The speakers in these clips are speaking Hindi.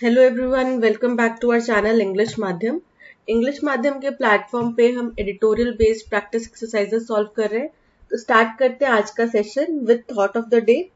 Hello everyone, welcome back to our channel English Madhyam. English Madhyam के प्लेटफॉर्म पे हम editorial based practice exercises solve कर रहे हैं। तो स्टार्ट करते हैं आज का session with thought of the day.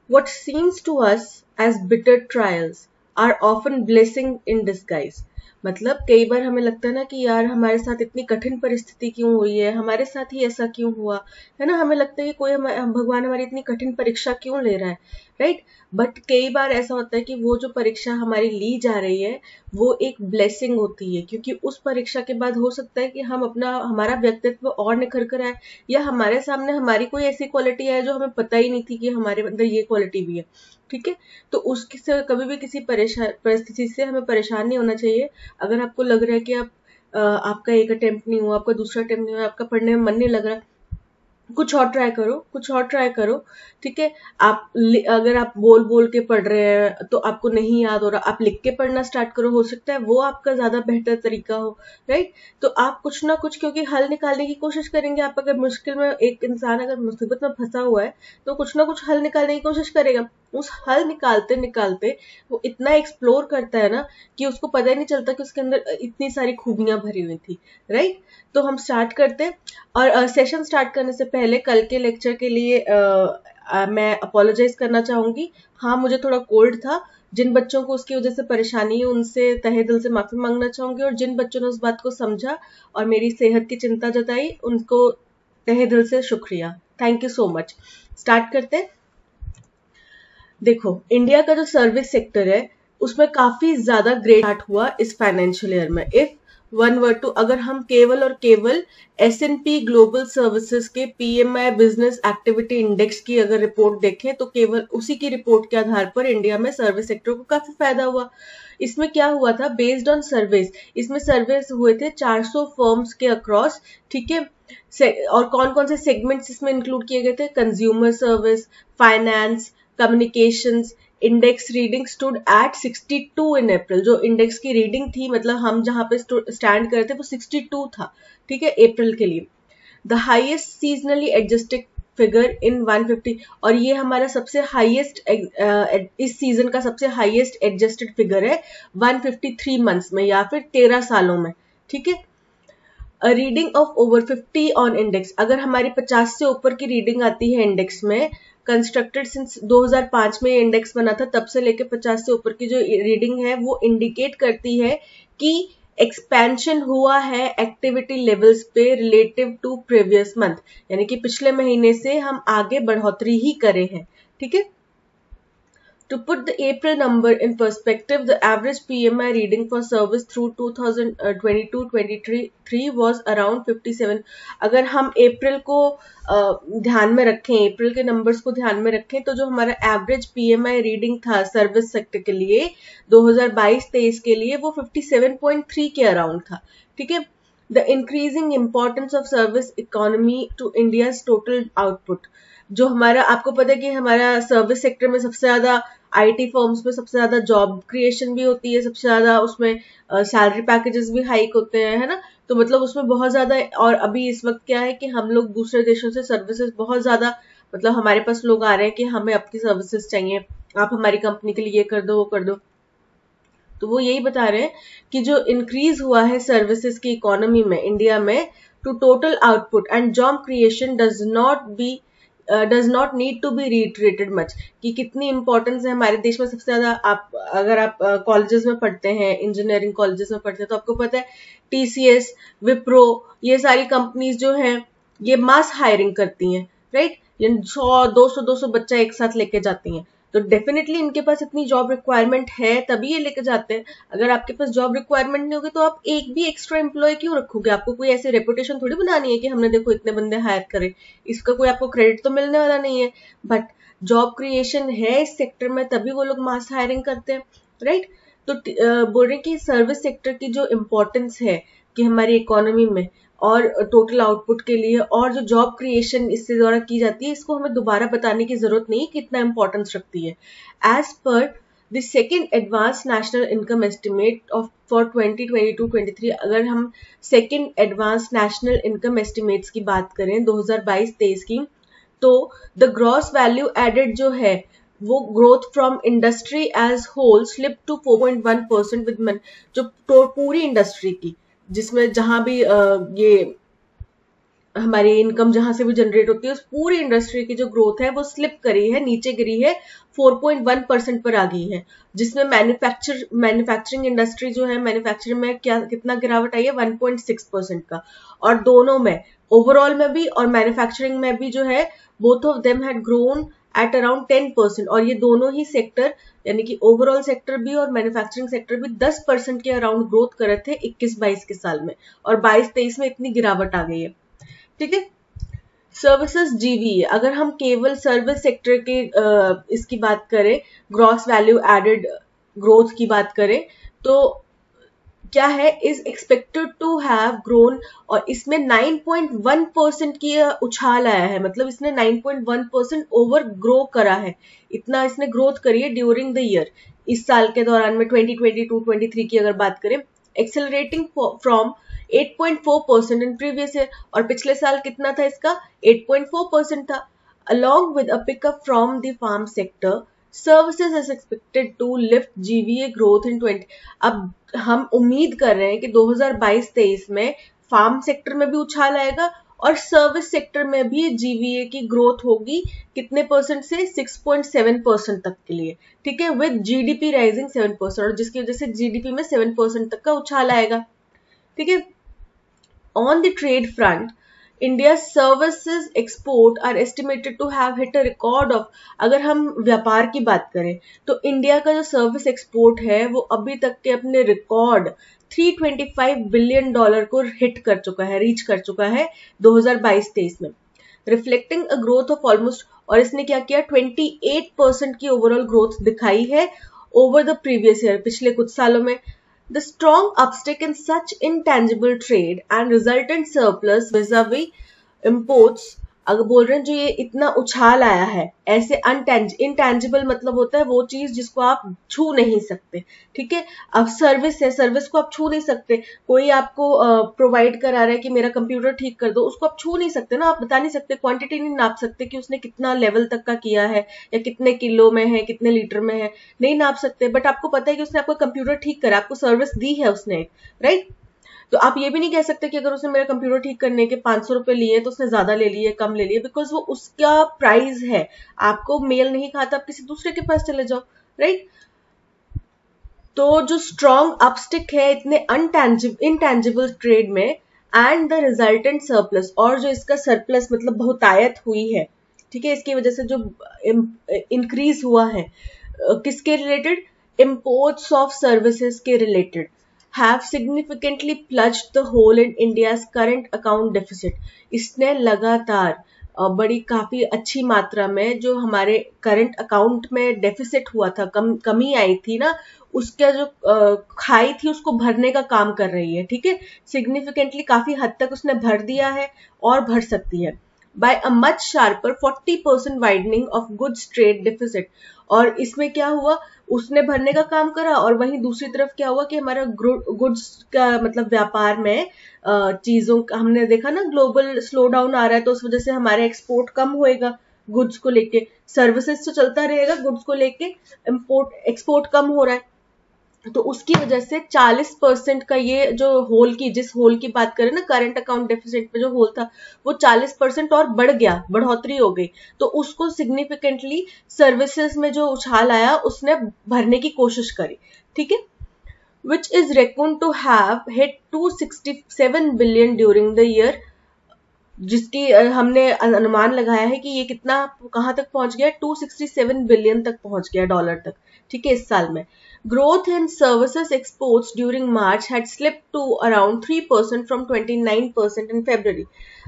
What seems to us as bitter trials are often blessing in disguise. मतलब कई बार हमें लगता है ना कि यार हमारे साथ इतनी कठिन परिस्थिति क्यों हुई है, हमारे साथ ही ऐसा क्यों हुआ है ना। हमें लगता है कि कोई भगवान हमारी इतनी कठिन परीक्षा क्यों ले रहा है, राइट। बट कई बार ऐसा होता है कि वो जो परीक्षा हमारी ली जा रही है वो एक ब्लेसिंग होती है, क्योंकि उस परीक्षा के बाद हो सकता है कि हमारा व्यक्तित्व और निखर कर आए, या हमारे सामने हमारी कोई ऐसी क्वालिटी है जो हमें पता ही नहीं थी कि हमारे अंदर ये क्वालिटी भी है। ठीक है, तो उससे कभी भी किसी परिस्थिति से हमें परेशान नहीं होना चाहिए। अगर आपको लग रहा है कि आपका एक अटेम्प्ट नहीं हुआ, आपका दूसरा अटेम्प्ट नहीं हुआ, आपका पढ़ने में मन नहीं लग रहा, कुछ और ट्राई करो, कुछ और ट्राई करो। ठीक है, अगर आप बोल बोल के पढ़ रहे हैं तो आपको नहीं याद हो रहा, आप लिख के पढ़ना स्टार्ट करो, हो सकता है वो आपका ज्यादा बेहतर तरीका हो, राइट। तो आप कुछ ना कुछ, क्योंकि हल निकालने की कोशिश करेंगे। आप अगर मुश्किल में, एक इंसान अगर मुसीबत में फंसा हुआ है तो कुछ ना कुछ हल निकालने की कोशिश करेगा। उस हल निकालते निकालते वो इतना एक्सप्लोर करता है ना कि उसको पता ही नहीं चलता कि उसके अंदर इतनी सारी खूबियां भरी हुई थी, राइट। तो हम स्टार्ट करते हैं। और सेशन स्टार्ट करने से पहले कल के लेक्चर के लिए मैं अपोलोजाइज करना चाहूंगी। हाँ, मुझे थोड़ा कोल्ड था। जिन बच्चों को उसकी वजह से परेशानी है उनसे तहे दिल से माफी मांगना चाहूंगी, और जिन बच्चों ने उस बात को समझा और मेरी सेहत की चिंता जताई उनको तहे दिल से शुक्रिया। Thank you so much. Start करते हैं। देखो, इंडिया का जो सर्विस सेक्टर है उसमें काफी ज्यादा ग्रेट स्टार्ट हुआ इस फाइनेंशियल ईयर में। इफ वन वर्ड टू, अगर हम केवल और केवल S&P ग्लोबल सर्विसेज के PMI बिजनेस एक्टिविटी इंडेक्स की अगर रिपोर्ट देखें तो केवल उसी की रिपोर्ट के आधार पर इंडिया में सर्विस सेक्टर को काफी फायदा हुआ। इसमें क्या हुआ था, बेस्ड ऑन सर्वेस, इसमें सर्वेस हुए थे 400 फर्म्स के अक्रॉस। ठीक है, और कौन कौन से सेगमेंट्स इसमें इंक्लूड किए गए थे, consumer service, finance, communications. Index reading stood at 62 इन अप्रैल। जो इंडेक्स की रीडिंग थी, मतलब हम जहां पे स्टैंड कर रहे थे, वो 62 था। ठीक है, अप्रैल के लिए। The highest seasonally adjusted figure in 150, और ये हमारा सबसे हाईएस्ट इस सीजन का सबसे हाईएस्ट एडजस्टेड फिगर है 153 मंथ्स में, या फिर 13 सालों में। ठीक है, a reading of over 50 on index, अगर हमारी 50 से ऊपर की रीडिंग आती है इंडेक्स में, कंस्ट्रक्टेड सिंस 2005 में इंडेक्स बना था, तब से लेकर 50 से ऊपर की जो रीडिंग है वो इंडिकेट करती है कि एक्सपेंशन हुआ है एक्टिविटी लेवल्स पे रिलेटिव टू प्रीवियस मंथ, यानी कि पिछले महीने से हम आगे बढ़ोतरी ही करे हैं। ठीक है, to put the April number in perspective, the average PMI reading for service through 2022-23 was around 57। अगर हम अप्रैल को ध्यान में रखें, अप्रैल के नंबर्स को ध्यान में रखें, तो जो हमारा एवरेज PMI रीडिंग था सर्विस सेक्टर के लिए 2022-23 के लिए वो 57.3 के अराउंड था। ठीक है, the increasing importance of service economy to India's total output. जो हमारा, आपको पता है कि हमारा सर्विस सेक्टर में सबसे ज्यादा IT फर्म्स में सबसे ज्यादा जॉब क्रिएशन भी होती है, सबसे ज्यादा उसमें सैलरी पैकेजेस भी हाइक होते हैं, है ना। तो मतलब उसमें बहुत ज्यादा, और अभी इस वक्त क्या है कि हम लोग दूसरे देशों से सर्विसेज बहुत ज्यादा, मतलब हमारे पास लोग आ रहे हैं कि हमें अपनी सर्विसेज चाहिए, आप हमारी कंपनी के लिए ये कर दो, वो कर दो। तो वो यही बता रहे हैं कि जो इंक्रीज हुआ है सर्विसेज की इकोनॉमी में इंडिया में to total output and job creation does not need to be reiterated much, कि कितनी इंपॉर्टेंस है हमारे देश में। सबसे ज्यादा अगर आप कॉलेजेस में पढ़ते हैं, इंजीनियरिंग कॉलेजेस में पढ़ते हैं, तो आपको पता है TCS, विप्रो, ये सारी कंपनीज जो हैं ये मास हायरिंग करती हैं, राइट। ये 100, 200 बच्चा एक साथ लेके जाती हैं, तो डेफिनेटली इनके पास इतनी जॉब रिक्वायरमेंट है तभी ये लेके जाते हैं। अगर आपके पास जॉब रिक्वायरमेंट नहीं होगी तो आप एक भी एक्स्ट्रा एम्प्लॉय क्यों रखोगे? आपको कोई ऐसी रेपुटेशन थोड़ी बनानी है कि हमने देखो इतने बंदे हायर करे, इसका कोई आपको क्रेडिट तो मिलने वाला नहीं है। बट जॉब क्रिएशन है इस सेक्टर में, तभी वो लोग मास हायरिंग करते हैं, राइट। तो बोल रहे हैं कि सर्विस सेक्टर की जो इम्पोर्टेंस है कि हमारी इकोनॉमी में और टोटल आउटपुट के लिए, और जो जॉब क्रिएशन इससे द्वारा की जाती है, इसको हमें दोबारा बताने की जरूरत नहीं कितना इंपॉर्टेंस रखती है। As per the second advance national income estimate of for 2022-23, अगर हम second advance national income estimates की बात करें 2022-23 की, तो द ग्रॉस वैल्यू एडेड जो है वो growth from industry as whole slip to 4.1% with जो पूरी इंडस्ट्री की, जिसमें जहां भी ये हमारी इनकम जहां से भी जनरेट होती है, उस पूरी इंडस्ट्री की जो ग्रोथ है वो स्लिप करी है, नीचे गिरी है, 4.1% पर आ गई है, जिसमें मैन्युफैक्चरिंग इंडस्ट्री जो है, मैन्युफैक्चरिंग में कितना गिरावट आई है, 1.6% का। और दोनों में, ओवरऑल में भी और मैन्युफैक्चरिंग में भी जो है, both of them had grown at around 10%। और ये दोनों ही सेक्टर, यानी कि ओवरऑल सेक्टर भी और मैन्युफैक्चरिंग सेक्टर भी 10% के अराउंड ग्रोथ कर रहे थे 21-22 के साल में, और 22-23 में इतनी गिरावट आ गई है। ठीक है। सर्विसेज जीवीए, अगर हम केवल सर्विस सेक्टर के इसकी बात करें, ग्रॉस वैल्यू एडेड ग्रोथ की बात करें, तो क्या है, is expected to have grown, और इसमें 9.1% की उछाल आया है, मतलब इसने 9.1% ओवर ग्रो करा है, इतना इसने ग्रोथ करी है ड्यूरिंग द ईयर, इस साल के दौरान में 2022-23 की अगर बात करें, accelerating from 8.4% in previous year, और पिछले साल कितना था इसका, 8.4% था। Along with a pickup from the farm sector, services is expected to lift GVA growth in 20। अब हम उम्मीद कर रहे हैं कि 2022-23 में फार्म सेक्टर में भी उछाल आएगा और सर्विस सेक्टर में भी जीवीए की ग्रोथ होगी, कितने परसेंट से, 6.7% तक के लिए। ठीक है, विद जीडीपी राइजिंग 7%, और जिसकी वजह से जीडीपी में 7% तक का उछाल आएगा। ठीक है। On the trade front, India's services export are estimated to have hit a record of, अगर हम व्यापार की बात करें तो इंडिया का जो सर्विस एक्सपोर्ट है वो अभी तक के अपने रिकॉर्ड $325 बिलियन को हिट कर चुका है, रीच कर चुका है 2022-23 में, reflecting a growth of almost, और इसने क्या किया, 28% की ओवरऑल ग्रोथ दिखाई है ओवर द प्रीवियस ईयर, पिछले कुछ सालों में। The strong uptick in such intangible trade and resultant surplus vis-a-vis imports, अगर बोल रहे हैं जो ये इतना उछाल आया है, ऐसे इंटेंजिबल मतलब होता है वो चीज जिसको आप छू नहीं सकते। ठीक है। अब सर्विस है, सर्विस को आप छू नहीं सकते, कोई आपको प्रोवाइड करा रहा है कि मेरा कंप्यूटर ठीक कर दो, उसको आप छू नहीं सकते ना, आप बता नहीं सकते, क्वांटिटी नहीं नाप सकते कि उसने कितना लेवल तक का किया है, या कितने किलो में है, कितने लीटर में है, नहीं नाप सकते, बट आपको पता है कि उसने आपका कंप्यूटर ठीक करा, आपको सर्विस दी है उसने, राइट। तो आप ये भी नहीं कह सकते कि अगर उसने मेरा कंप्यूटर ठीक करने के 500 रुपए लिए तो उसने ज्यादा ले लिए, कम ले लिए, बिकॉज वो उसका प्राइस है, आपको मेल नहीं खाता, आप किसी दूसरे के पास चले जाओ, राइट। तो जो स्ट्रॉन्ग अपस्टिक है इतने इंटेंजिबल ट्रेड में, एंड द रिजल्टेंट सरप्लस, और जो इसका सरप्लस मतलब बहुतायत हुई है, ठीक है, इसकी वजह से जो इंक्रीज हुआ है, किसके रिलेटेड, इंपोर्ट्स ऑफ सर्विसेज के related, have significantly plunged the hole in India's current account deficit। इसने लगातार बड़ी काफी अच्छी मात्रा में जो हमारे करंट अकाउंट में डेफिसिट हुआ था, कमी आई थी ना, उसका जो खाई थी उसको भरने का काम कर रही है। ठीक है, सिग्निफिकेंटली काफी हद तक उसने भर दिया है और भर सकती है। by a much sharper 40% widening of goods trade deficit। और इसमें क्या हुआ, उसने भरने का काम करा, और वहीं दूसरी तरफ क्या हुआ कि हमारा गुड्स का मतलब व्यापार में चीजों का, हमने देखा ना ग्लोबल स्लो डाउन आ रहा है, तो उस वजह से हमारा एक्सपोर्ट कम होएगा गुड्स को लेके, सर्विसेज तो चलता रहेगा, गुड्स को लेके एक्सपोर्ट कम हो रहा है, तो उसकी वजह से 40% का ये जो होल की, जिस होल की बात करें ना, करंट अकाउंट डेफिसिट में जो होल था वो 40% और बढ़ गया, बढ़ोतरी हो गई, तो उसको सिग्निफिकेंटली सर्विसेज में जो उछाल आया उसने भरने की कोशिश करी। ठीक है, which is reckoned to have hit 267 billion during the year, जिसकी हमने अनुमान लगाया है कि ये कितना, कहां तक पहुंच गया, 267 बिलियन तक पहुंच गया, डॉलर तक। ठीक है, इस साल में growth in services exports during March had slipped to around 3% from 29% in February।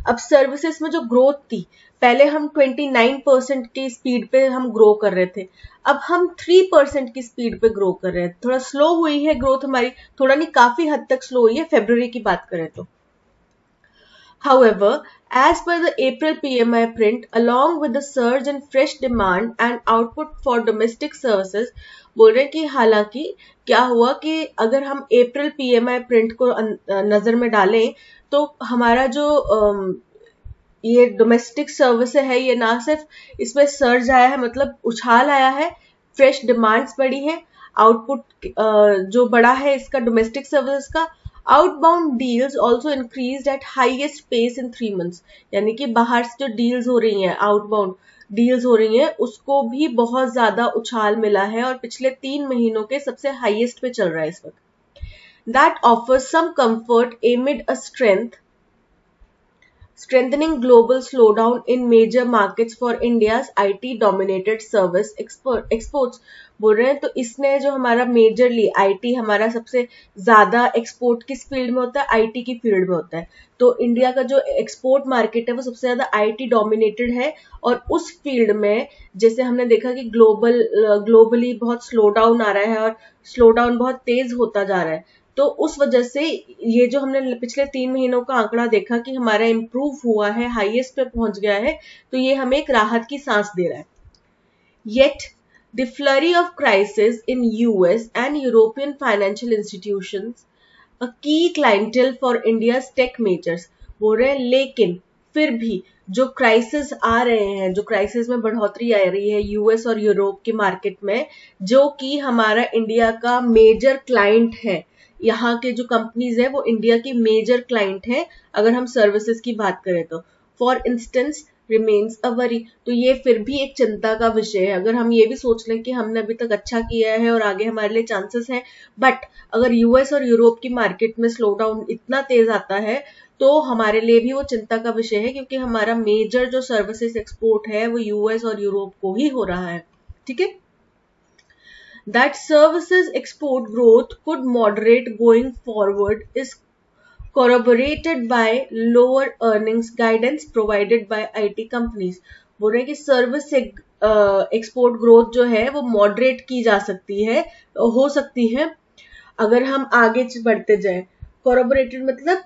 अब सर्विसेज में जो ग्रोथ थी, पहले हम 29% की स्पीड पे हम ग्रो कर रहे थे, अब हम 3% की स्पीड पे ग्रो कर रहे हैं, थोड़ा स्लो हुई है ग्रोथ हमारी, थोड़ा नहीं काफी हद तक स्लो हुई है फरवरी की बात करें तो। However, as per the April PMI print, along with the surge in fresh demand and output for domestic services, बोल रहे हैं कि हालांकि क्या हुआ कि अगर हम अप्रैल PMI प्रिंट को नजर में डालें तो हमारा जो ये डोमेस्टिक सर्विस है, ये ना सिर्फ इसमें सर्ज आया है, मतलब उछाल आया है, फ्रेश डिमांड्स बढ़ी है, आउटपुट जो बढ़ा है इसका डोमेस्टिक सर्विस का। Outbound deals also increase at highest pace in 3 months, यानी कि बाहर से जो डील्स हो रही हैं, आउटबाउंड डील्स हो रही हैं, उसको भी बहुत ज्यादा उछाल मिला है और पिछले 3 महीनों के सबसे हाईएस्ट पे चल रहा है इस वक्त। That offers some comfort amid a strengthening global slowdown in major markets for India's IT dominated service exports। बोल रहे हैं तो इसने जो हमारा मेजरली आईटी, हमारा सबसे ज्यादा एक्सपोर्ट किस फील्ड में होता है, आईटी की फील्ड में होता है। तो इंडिया का जो एक्सपोर्ट मार्केट है वो सबसे ज्यादा आईटी डोमिनेटेड है, और उस फील्ड में जैसे हमने देखा कि ग्लोबली बहुत स्लो डाउन आ रहा है और स्लो डाउन बहुत तेज होता जा रहा है, तो उस वजह से ये जो हमने पिछले 3 महीनों का आंकड़ा देखा कि हमारा इम्प्रूव हुआ है, हाईएस्ट पे पहुंच गया है, तो ये हमें एक राहत की सांस दे रहा है। Yet the flurry of crisis in US and European financial institutions a key clientele for India's tech majors. बोल रहे हैं लेकिन फिर भी जो क्राइसिस आ रहे हैं, जो क्राइसिस में बढ़ोतरी आ रही है यूएस और यूरोप के मार्केट में, जो कि हमारा इंडिया का मेजर क्लाइंट है, यहाँ के जो कंपनीज है वो इंडिया की मेजर क्लाइंट है अगर हम सर्विसेज की बात करें तो। For instance remains a worry, तो ये फिर भी एक चिंता का विषय है। अगर हम ये भी सोच लें कि हमने अभी तक अच्छा किया है और आगे हमारे लिए चांसेस हैं, बट अगर यूएस और यूरोप की मार्केट में स्लो डाउन इतना तेज आता है तो हमारे लिए भी वो चिंता का विषय है, क्योंकि हमारा मेजर जो सर्विसेज एक्सपोर्ट है वो यूएस और यूरोप को ही हो रहा है। ठीक है, that services export growth could moderate going forward is corroborated by lower earnings guidance provided by IT companies। बोल रहे हैं कि सर्विस एक्सपोर्ट ग्रोथ जो है वो मॉडरेट की जा सकती है, हो सकती है अगर हम आगे बढ़ते जाएं। corroborated मतलब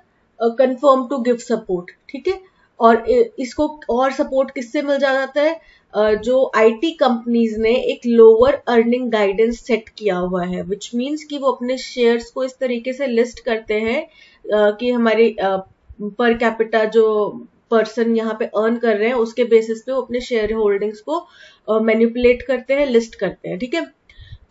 confirm to give support, ठीक है। और इसको और सपोर्ट किससे मिल जाता है, जो आईटी कंपनीज ने एक लोअर अर्निंग गाइडेंस सेट किया हुआ है, विच मीन्स कि वो अपने शेयर्स को इस तरीके से लिस्ट करते हैं कि हमारे पर कैपिटा जो पर्सन यहाँ पे अर्न कर रहे हैं उसके बेसिस पे वो अपने शेयर होल्डिंग्स को मैनिपुलेट करते हैं, लिस्ट करते हैं। ठीक है,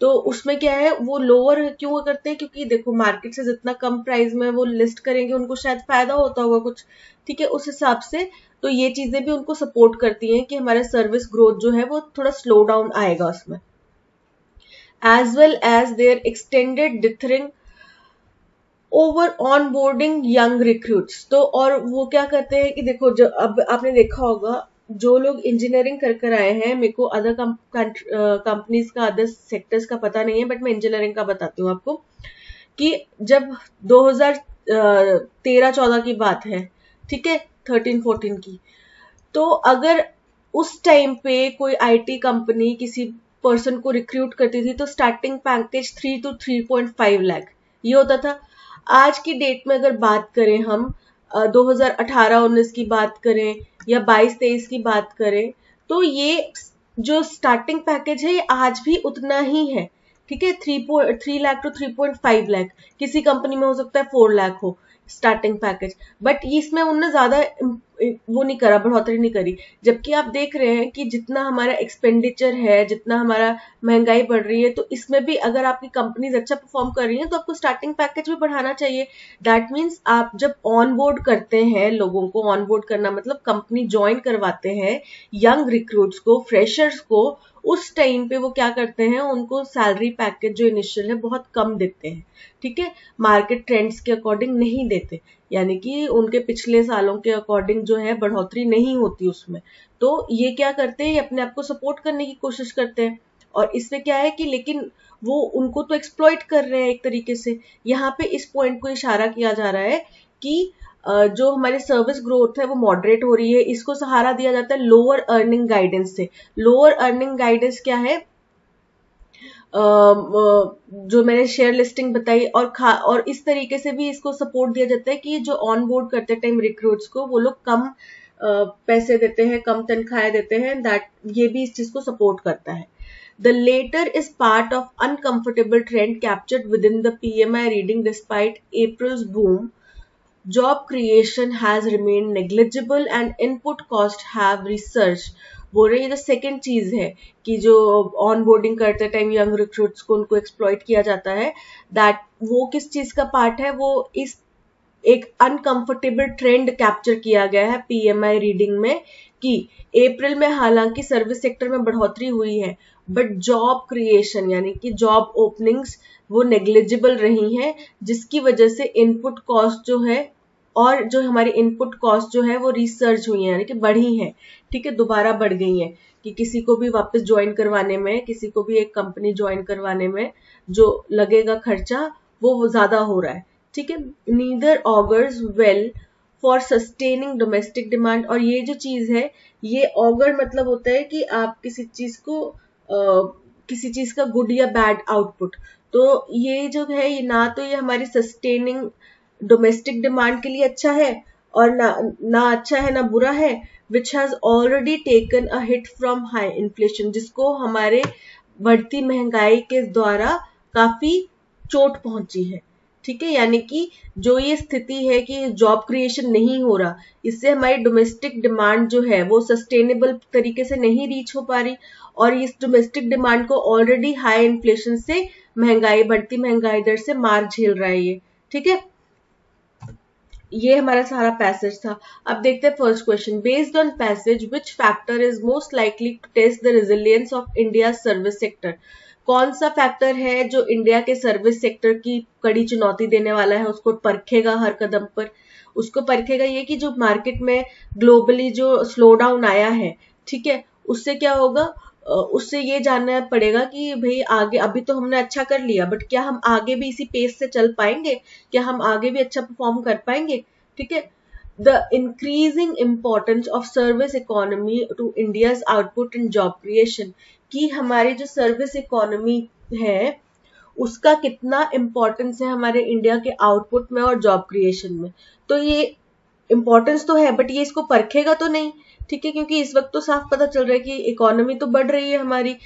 तो उसमें क्या है, वो लोअर क्यों करते हैं, क्योंकि देखो मार्केट से जितना कम प्राइस में वो लिस्ट करेंगे उनको शायद फायदा होता होगा कुछ, ठीक है, उस हिसाब से। तो ये चीजें भी उनको सपोर्ट करती हैं कि हमारे सर्विस ग्रोथ जो है वो थोड़ा स्लो डाउन आएगा उसमें। As well as there extended dithering over on boarding young recruits. तो और वो क्या करते हैं कि देखो, जो अब आपने देखा होगा जो लोग इंजीनियरिंग कर कर आए हैं, मेरे को अदर कंपनीज का, अदर सेक्टर्स का पता नहीं है, बट मैं इंजीनियरिंग का बताती हूँ आपको कि जब 2013-14 की बात है, ठीक है, 13-14 की, तो अगर उस टाइम पे कोई आईटी कंपनी किसी पर्सन को रिक्रूट करती थी तो स्टार्टिंग पैकेज 3 to 3.5 लाख ये होता था। आज की डेट में अगर बात करें हम 2018-19 की बात करें या 22-23 की बात करें, तो ये जो स्टार्टिंग पैकेज है ये आज भी उतना ही है। ठीक है, 3 लाख टू 3.5 लाख, किसी कंपनी में हो सकता है 4 लाख हो स्टार्टिंग पैकेज, बट इसमें उन्होंने ज्यादा वो नहीं करा, बढ़ोतरी नहीं करी। जबकि आप देख रहे हैं कि जितना हमारा एक्सपेंडिचर है, जितना हमारा महंगाई बढ़ रही है, तो इसमें भी अगर आपकी कंपनीज अच्छा परफॉर्म कर रही हैं तो आपको स्टार्टिंग पैकेज भी बढ़ाना चाहिए। दैट मीन्स आप जब ऑन बोर्ड करते हैं लोगों को, ऑन बोर्ड करना मतलब कंपनी ज्वाइन करवाते हैं यंग रिक्रूट्स को, फ्रेशर्स को, उस टाइम पे वो क्या करते हैं, उनको सैलरी पैकेज जो इनिशियल है बहुत कम देते हैं। ठीक है, मार्केट ट्रेंड्स के अकॉर्डिंग नहीं देते, यानी कि उनके पिछले सालों के अकॉर्डिंग जो है बढ़ोतरी नहीं होती उसमें। तो ये क्या करते हैं, अपने आप को सपोर्ट करने की कोशिश करते हैं, और इसमें क्या है कि लेकिन वो उनको तो एक्सप्लॉइट कर रहे हैं एक तरीके से। यहाँ पे इस पॉइंट को इशारा किया जा रहा है कि जो हमारी सर्विस ग्रोथ है वो मॉडरेट हो रही है, इसको सहारा दिया जाता है लोअर अर्निंग गाइडेंस से। लोअर अर्निंग गाइडेंस क्या है, जो मैंने शेयर लिस्टिंग बताई, और इस तरीके से भी इसको सपोर्ट दिया जाता है कि जो ऑन बोर्ड करते टाइम रिक्रूट्स को वो लोग कम पैसे देते हैं, कम तनख्वाहें देते हैं, दैट ये भी इस चीज को सपोर्ट करता है। The later is part of uncomfortable trend captured within the PMI reading despite April's boom job creation has remain negligible and input cost have research. बोल रहे हैं ये जो सेकेंड चीज है कि जो ऑन बोर्डिंग करते टाइम यंग रिक्रूट्स को उनको एक्सप्लॉइट किया जाता है, दैट वो किस चीज का पार्ट है, वो इस एक अनकंफर्टेबल ट्रेंड कैप्चर किया गया है पीएमआई रीडिंग में कि अप्रैल में हालांकि सर्विस सेक्टर में बढ़ोतरी हुई है, बट जॉब क्रिएशन यानी कि जॉब ओपनिंग्स वो नेग्लिजिबल रही हैं, जिसकी वजह से इनपुट कॉस्ट जो है और जो हमारी इनपुट कॉस्ट जो है वो रिसर्च हुई है यानी कि बढ़ी है। ठीक है, दोबारा बढ़ गई है कि किसी को भी वापस ज्वाइन करवाने में, किसी को भी एक कंपनी ज्वाइन करवाने में जो लगेगा खर्चा वो ज्यादा हो रहा है। ठीक है, neither augurs well for sustaining domestic demand. और ये जो चीज है, ये ऑगर मतलब होता है कि आप किसी चीज को किसी चीज का गुड या बैड आउटपुट, तो ये जो है ये ना तो ये हमारी सस्टेनिंग डोमेस्टिक डिमांड के लिए अच्छा है और ना अच्छा है ना बुरा है, which has already taken a hit from high inflation, जिसको हमारे बढ़ती महंगाई के द्वारा काफी चोट पहुंची है। ठीक है, यानी कि जो ये स्थिति है कि जॉब क्रिएशन नहीं हो रहा, इससे हमारी डोमेस्टिक डिमांड जो है वो सस्टेनेबल तरीके से नहीं रीच हो पा रही, और इस डोमेस्टिक डिमांड को ऑलरेडी हाई इन्फ्लेशन से महंगाई, बढ़ती महंगाई दर से मार झेल रहा है ये। ठीक है, ये हमारा सारा पैसेज था। अब देखते हैं first question. Based on passage which factor is most likely to test the resilience of India service sector. कौन सा फैक्टर है जो इंडिया के सर्विस सेक्टर की कड़ी चुनौती देने वाला है, उसको परखेगा हर कदम पर। उसको परखेगा ये कि जो मार्केट में ग्लोबली जो स्लो डाउन आया है, ठीक है, उससे क्या होगा, उससे ये जानना पड़ेगा कि भाई आगे, अभी तो हमने अच्छा कर लिया, बट क्या हम आगे भी इसी पेस से चल पाएंगे, क्या हम आगे भी अच्छा परफॉर्म कर पाएंगे। ठीक है, the increasing importance of service economy to India's output and job creation, कि हमारी जो सर्विस इकोनॉमी है उसका कितना इम्पोर्टेंस है हमारे इंडिया के आउटपुट में और जॉब क्रिएशन में। तो ये इम्पोर्टेंस तो है, बट ये इसको परखेगा तो नहीं। ठीक है, क्योंकि इस वक्त तो साफ पता चल रहा है कि इकोनॉमी तो बढ़ रही है हमारी,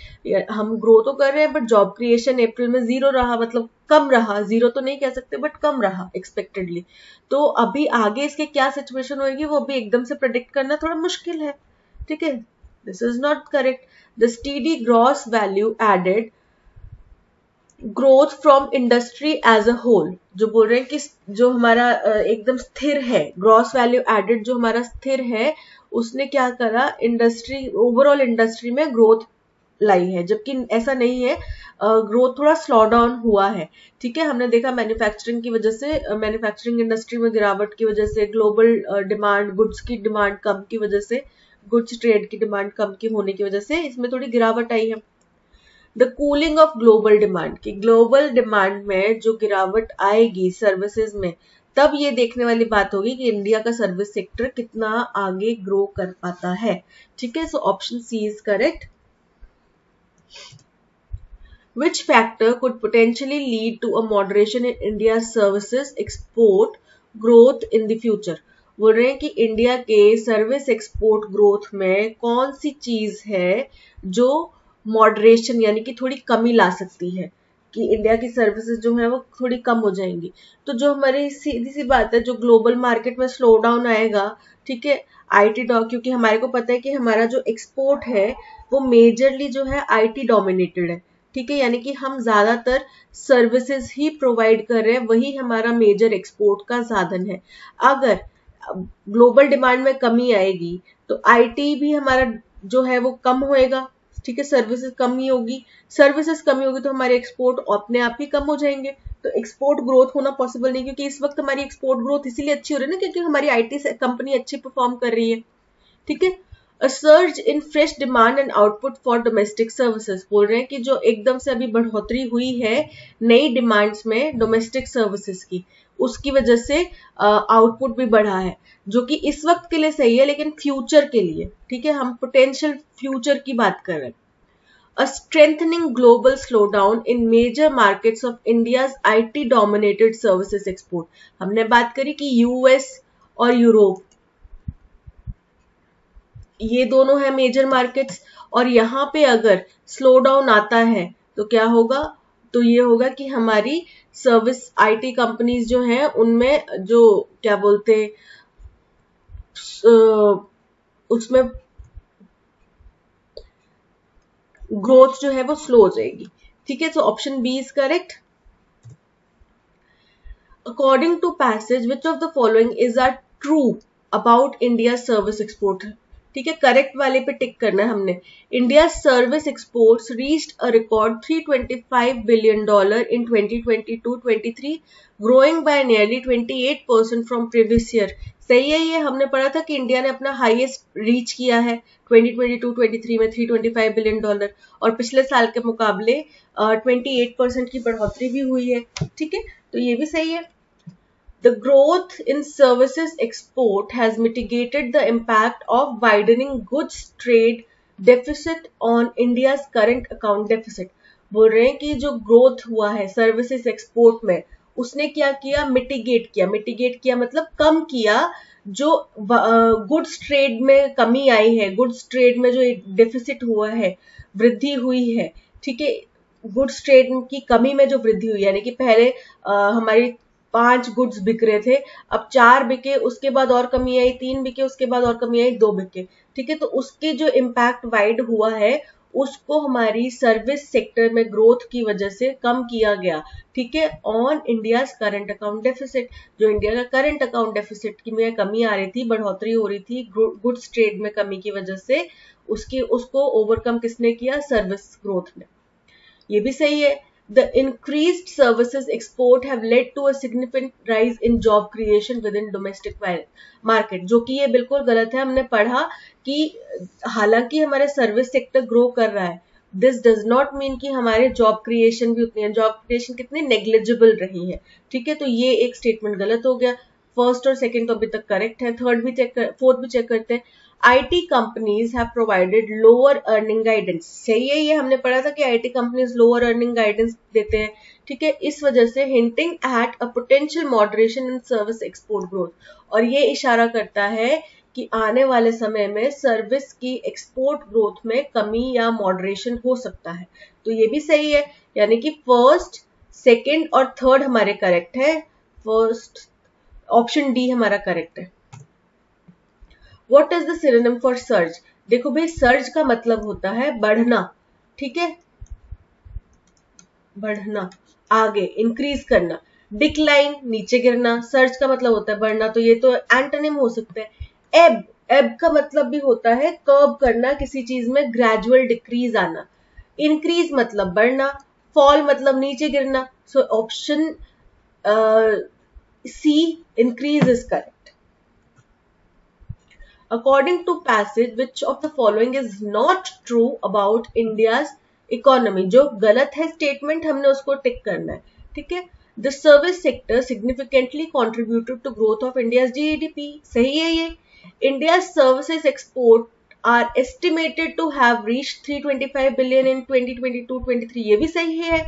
हम ग्रो तो कर रहे हैं, बट जॉब क्रिएशन अप्रैल में जीरो रहा, मतलब कम रहा, जीरो तो नहीं कह सकते बट कम रहा एक्सपेक्टेडली। तो अभी आगे इसके क्या सिचुएशन होगी वो भी एकदम से प्रेडिक्ट करना थोड़ा मुश्किल है। ठीक है, this is not correct. The steady gross value added growth from industry as a whole, जो बोल रहे हैं कि जो हमारा एकदम स्थिर है, ग्रॉस वैल्यू एडेड जो हमारा स्थिर है, उसने क्या करा, इंडस्ट्री, ओवरऑल इंडस्ट्री में ग्रोथ लाई है, जबकि ऐसा नहीं है, ग्रोथ थोड़ा स्लो डाउन हुआ है। ठीक है, हमने देखा मैन्युफैक्चरिंग की वजह से, मैन्युफैक्चरिंग इंडस्ट्री में गिरावट की वजह से, ग्लोबल डिमांड, गुड्स की डिमांड कम की वजह से, गुड्स ट्रेड की डिमांड कम की होने की वजह से इसमें थोड़ी गिरावट आई है। The cooling of global demand, की ग्लोबल डिमांड में जो गिरावट आएगी सर्विसेज में, तब ये देखने वाली बात होगी कि इंडिया का सर्विस सेक्टर कितना आगे ग्रो कर पाता है। ठीक है, so option C is correct. Which factor could potentially lead to a moderation in India's services export growth in the future? बोल रहे हैं कि इंडिया के सर्विस एक्सपोर्ट ग्रोथ में कौन सी चीज है जो मॉडरेशन यानी कि थोड़ी कमी ला सकती है, कि इंडिया की सर्विसेज जो है वो थोड़ी कम हो जाएंगी। तो जो हमारी सीधी सी बात है, जो ग्लोबल मार्केट में स्लो डाउन आएगा, ठीक है, आईटी डॉ, क्योंकि हमारे को पता है कि हमारा जो एक्सपोर्ट है वो मेजरली जो है आईटी डोमिनेटेड है। ठीक है, यानी कि हम ज्यादातर सर्विसेज ही प्रोवाइड कर रहे हैं, वही हमारा मेजर एक्सपोर्ट का साधन है। अगर ग्लोबल डिमांड में कमी आएगी तो आईटी भी हमारा जो है वो कम होएगा। ठीक है, सर्विसेज कमी होगी, सर्विसेज कमी होगी तो हमारे एक्सपोर्ट अपने आप ही कम हो जाएंगे, तो एक्सपोर्ट ग्रोथ होना पॉसिबल नहीं, क्योंकि इस वक्त हमारी एक्सपोर्ट ग्रोथ इसीलिए अच्छी हो रही है ना, क्योंकि हमारी आईटी कंपनी अच्छी परफॉर्म कर रही है। ठीक है, a surge in fresh demand and output for domestic services, बोल रहे हैं कि जो एकदम से अभी बढ़ोतरी हुई है नई डिमांड्स में डोमेस्टिक सर्विसेज की, उसकी वजह से आउटपुट भी बढ़ा है, जो कि इस वक्त के लिए सही है, लेकिन फ्यूचर के लिए, ठीक है, हम पोटेंशियल फ्यूचर की बात कर रहे हैं। A strengthening global slowdown in major markets of India's IT dominated services export, हमने बात करी कि यूएस और यूरोप ये दोनों है मेजर मार्केट्स, और यहाँ पे अगर स्लो डाउन आता है तो क्या होगा, तो ये होगा कि हमारी सर्विस आईटी कंपनीज जो हैं उनमें जो क्या बोलते हैं उसमें ग्रोथ जो है वो स्लो हो जाएगी। ठीक है, तो option B is correct. According to passage which of the following is are true about India service export. ठीक है, करेक्ट वाले पे टिक करना है हमने। India service exports reached a record $325 billion in 2022-23, growing by nearly 28% from previous year. सही है, ये हमने पढ़ा था कि इंडिया ने अपना हाईएस्ट रीच किया है 2022-23 में $325 बिलियन, और पिछले साल के मुकाबले 28% की बढ़ोतरी भी हुई है। ठीक है, तो ये भी सही है। The growth in services export has mitigated the impact of widening goods trade deficit on India's current account deficit। बोल रहे हैं कि जो ग्रोथ हुआ है सर्विसेज एक्सपोर्ट में, उसने क्या किया, मिटिगेट किया मतलब कम किया जो गुड्स ट्रेड में कमी आई है, गुड्स ट्रेड में जो एक डेफिसिट हुआ है, वृद्धि हुई है। ठीक है, गुड्स ट्रेड की कमी में जो वृद्धि हुई, यानी कि पहले हमारी 5 गुड्स बिक रहे थे, अब 4 बिके, उसके बाद और कमी आई, 3 बिके, उसके बाद और कमी आई, 2 बिके। ठीक है, तो उसके जो इम्पैक्ट वाइड हुआ है उसको हमारी सर्विस सेक्टर में ग्रोथ की वजह से कम किया गया। ठीक है, on India's current account deficit, जो इंडिया का करंट अकाउंट डेफिसिट की में कमी आ रही थी, बढ़ोतरी हो रही थी गुड्स ट्रेड में कमी की वजह से, उसको ओवरकम किसने किया, सर्विस ग्रोथ ने। ये भी सही है। The increased services export have led to a significant rise in job creation within domestic market, जो कि ये बिल्कुल गलत है। हमने पढ़ा कि हालांकि हमारे सर्विस सेक्टर ग्रो कर रहा है, दिस डज नॉट मीन कि हमारे जॉब क्रिएशन भी उतनी है, जॉब क्रिएशन कितनी नेग्लिजिबल रही है। ठीक है, तो ये एक स्टेटमेंट गलत हो गया। फर्स्ट और सेकंड तो अभी तक करेक्ट है, फोर्थ भी चेक करते हैं। IT companies have provided lower earning guidance। सही है, ये हमने पढ़ा था कि IT companies lower earning guidance देते हैं। ठीक है, इस वजह से hinting at a potential moderation in service export growth, और ये इशारा करता है कि आने वाले समय में सर्विस की एक्सपोर्ट ग्रोथ में कमी या मॉडरेशन हो सकता है। तो ये भी सही है, यानी कि फर्स्ट, सेकेंड और थर्ड हमारे करेक्ट है। फर्स्ट ऑप्शन डी हमारा करेक्ट है। What is the synonym for surge? देखो भाई, सर्ज का मतलब होता है बढ़ना। ठीक है, बढ़ना, आगे इंक्रीज करना। डिक्लाइन, नीचे गिरना। सर्ज का मतलब होता है बढ़ना, तो ये तो एंटोनिम हो सकता है। एब का मतलब भी होता है कर्ब करना, किसी चीज में ग्रेजुअल डिक्रीज आना। इंक्रीज मतलब बढ़ना, फॉल मतलब नीचे गिरना। So option C, increase is correct. According to passage, which of the following is not true about India's economy? जो गलत है स्टेटमेंट, हमने उसको टिक करना है। ठीक है, the service sector significantly contributed to growth of India's GDP। सही है ये। India's services export are estimated to have reached 325 billion in 2022-23। ये भी सही है।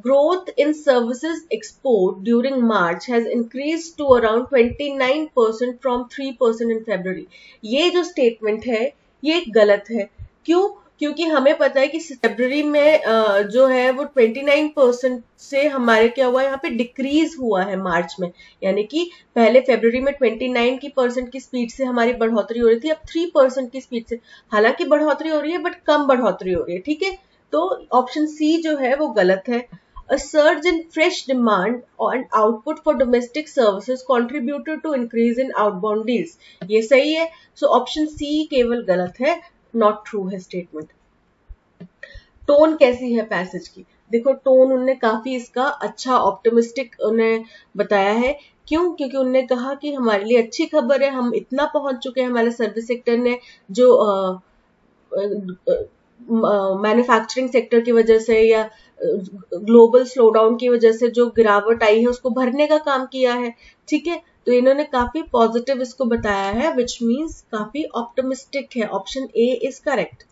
Growth in services export during March has increased to around 29% from 3% in February। ये जो स्टेटमेंट है ये गलत है। क्यों? क्योंकि हमें पता है कि फरवरी में जो है वो 29% से हमारे क्या हुआ, यहाँ पे डिक्रीज हुआ है मार्च में, यानी कि पहले फरवरी में 29% की स्पीड से हमारी बढ़ोतरी हो रही थी, अब 3% की स्पीड से। हालांकि बढ़ोतरी हो रही है बट कम बढ़ोतरी हो रही है। ठीक है, तो ऑप्शन सी जो है वो गलत है। A surge in fresh demand and output for domestic services contributed to increase in outbound deals। ये सही है। So option C केवल गलत है, not true है स्टेटमेंट। टोन कैसी है पैसेज की? देखो, टोन उन्होंने काफी इसका अच्छा ऑप्टिमिस्टिक उन्हें बताया है। क्यों? क्योंकि उन्होंने कहा कि हमारे लिए अच्छी खबर है, हम इतना पहुंच चुके हैं, हमारे सर्विस सेक्टर ने जो मैन्युफैक्चरिंग सेक्टर की वजह से या ग्लोबल स्लोडाउन की वजह से जो गिरावट आई है उसको भरने का काम किया है। ठीक है, तो इन्होंने काफी पॉजिटिव इसको बताया है, विच मीन्स काफी ऑप्टिमिस्टिक है। Option A is correct.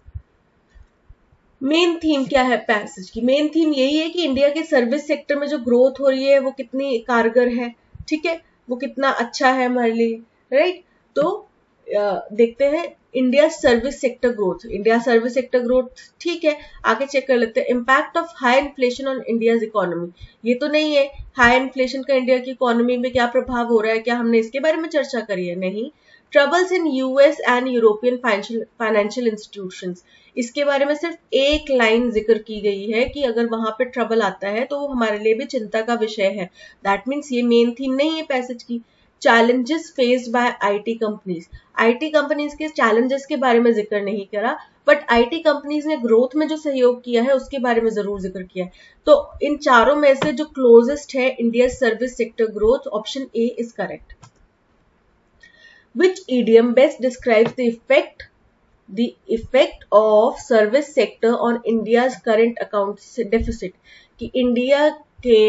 Main theme क्या है पैसेज की? मेन थीम यही है कि इंडिया के सर्विस सेक्टर में जो ग्रोथ हो रही है वो कितनी कारगर है। ठीक है, वो कितना अच्छा है हमारे लिए, राइट? तो देखते हैं India service sector growth, India service sector growth ठीक है, आगे चेक कर लेते हैं। Impact of high inflation on India's economy, ये तो नहीं है हाई इन्फ्लेशन का इंडिया की इकोनॉमी में क्या प्रभाव हो रहा है, क्या हमने इसके बारे में चर्चा करी है? नहीं। Troubles in US and European financial institutions, इसके बारे में सिर्फ एक लाइन जिक्र की गई है कि अगर वहां पे ट्रबल आता है तो वो हमारे लिए भी चिंता का विषय है। दैट मीन्स ये मेन थीम नहीं है पैसेज की। Challenges faced by IT companies, IT companies के चैलेंजेस के बारे में जिक्र नहीं करा, बट आईटी कंपनीज ने ग्रोथ में जो सहयोग किया है उसके बारे में जरूर जिक्र किया है। तो इन चारों में से जो क्लोजेस्ट है India service sector growth, option A is correct. Which idiom best describes the effect of service sector on India's current account deficit? कि इंडिया के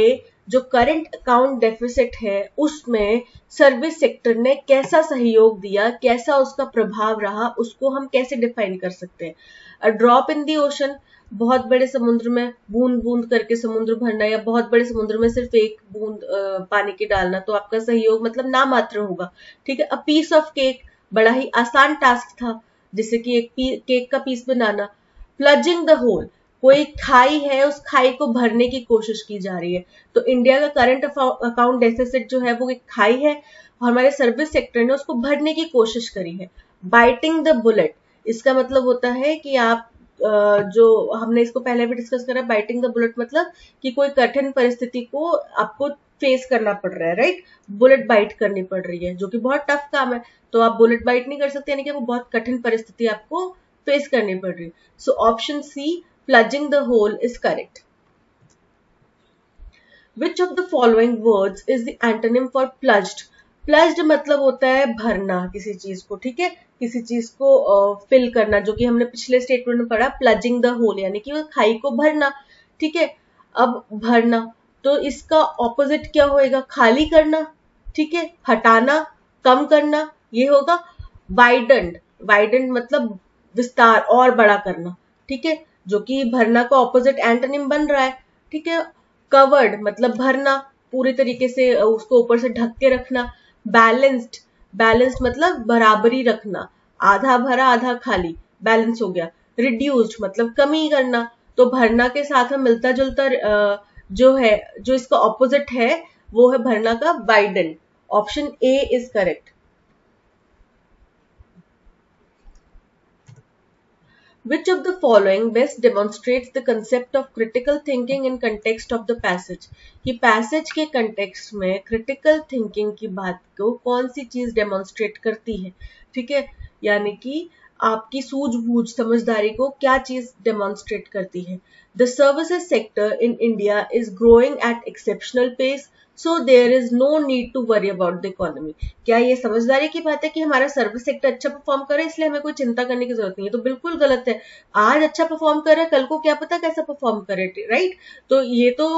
जो करंट अकाउंट डेफिसिट है उसमें सर्विस सेक्टर ने कैसा सहयोग दिया, कैसा उसका प्रभाव रहा, उसको हम कैसे डिफाइन कर सकते हैं? A drop in the ocean, बहुत बड़े समुद्र में बूंद बूंद करके समुद्र भरना, या बहुत बड़े समुद्र में सिर्फ एक बूंद पानी की डालना, तो आपका सहयोग मतलब ना मात्र होगा। ठीक है। अ पीस ऑफ केक, बड़ा ही आसान टास्क था, जैसे कि एक केक का piece banana. Plunging the whole, कोई खाई है, उस खाई को भरने की कोशिश की जा रही है। तो इंडिया का करंट अकाउंट डेफिसिट जो है वो एक खाई है और हमारे सर्विस सेक्टर ने उसको भरने की कोशिश करी है। बाइटिंग द बुलेट, इसका मतलब होता है कि आप जो हमने इसको पहले भी डिस्कस करा, बाइटिंग द बुलेट मतलब कि कोई कठिन परिस्थिति को आपको फेस करना पड़ रहा है, राइट? बुलेट बाइट करनी पड़ रही है, जो कि बहुत टफ काम है, तो आप बुलेट बाइट नहीं कर सकते, यानी कि वो बहुत कठिन परिस्थिति आपको फेस करनी पड़ रही है। So option C, plugging the hole, is correct. Which of the following words is the antonym for pledged? प्लज्ड मतलब होता है भरना किसी चीज को, ठीक है, किसी चीज को फिल करना, जो कि हमने पिछले स्टेटमेंट में पढ़ा, प्लजिंग द होल यानी कि वो खाई को भरना। ठीक है। अब भरना, तो इसका ऑपोजिट क्या होएगा? खाली करना, ठीक है, हटाना, कम करना, ये होगा। वाइडेंड, वाइडेंड मतलब विस्तार और बड़ा करना, ठीक है, जो कि भरना का ऑपोजिट एंटोनिम बन रहा है। ठीक है। कवर्ड मतलब भरना, पूरी तरीके से उसको ऊपर से ढक के रखना। बैलेंस्ड, बैलेंस्ड मतलब बराबरी रखना, आधा भरा आधा खाली, बैलेंस हो गया। रिड्यूस्ड मतलब कमी करना, तो भरना के साथ हम मिलता जुलता जो है, जो इसका ऑपोजिट है वो है भरना का widened. Option A is correct. Which of the following best demonstrates the concept of critical thinking in context of the passage? कि passage के context में critical thinking की बात को कौन सी चीज demonstrate करती है? ठीक है, यानी कि आपकी सूझबूझ समझदारी को क्या चीज demonstrate करती है? The services sector in India is growing at exceptional pace, so there is no need to worry about the economy. क्या ये समझदारी की बात है कि हमारा सर्विस सेक्टर अच्छा परफॉर्म करे इसलिए हमें कोई चिंता करने की जरूरत नहीं है? तो बिल्कुल गलत है। आज अच्छा परफॉर्म कर रहा है, कल को क्या पता कैसा परफॉर्म करे, राइट? तो ये तो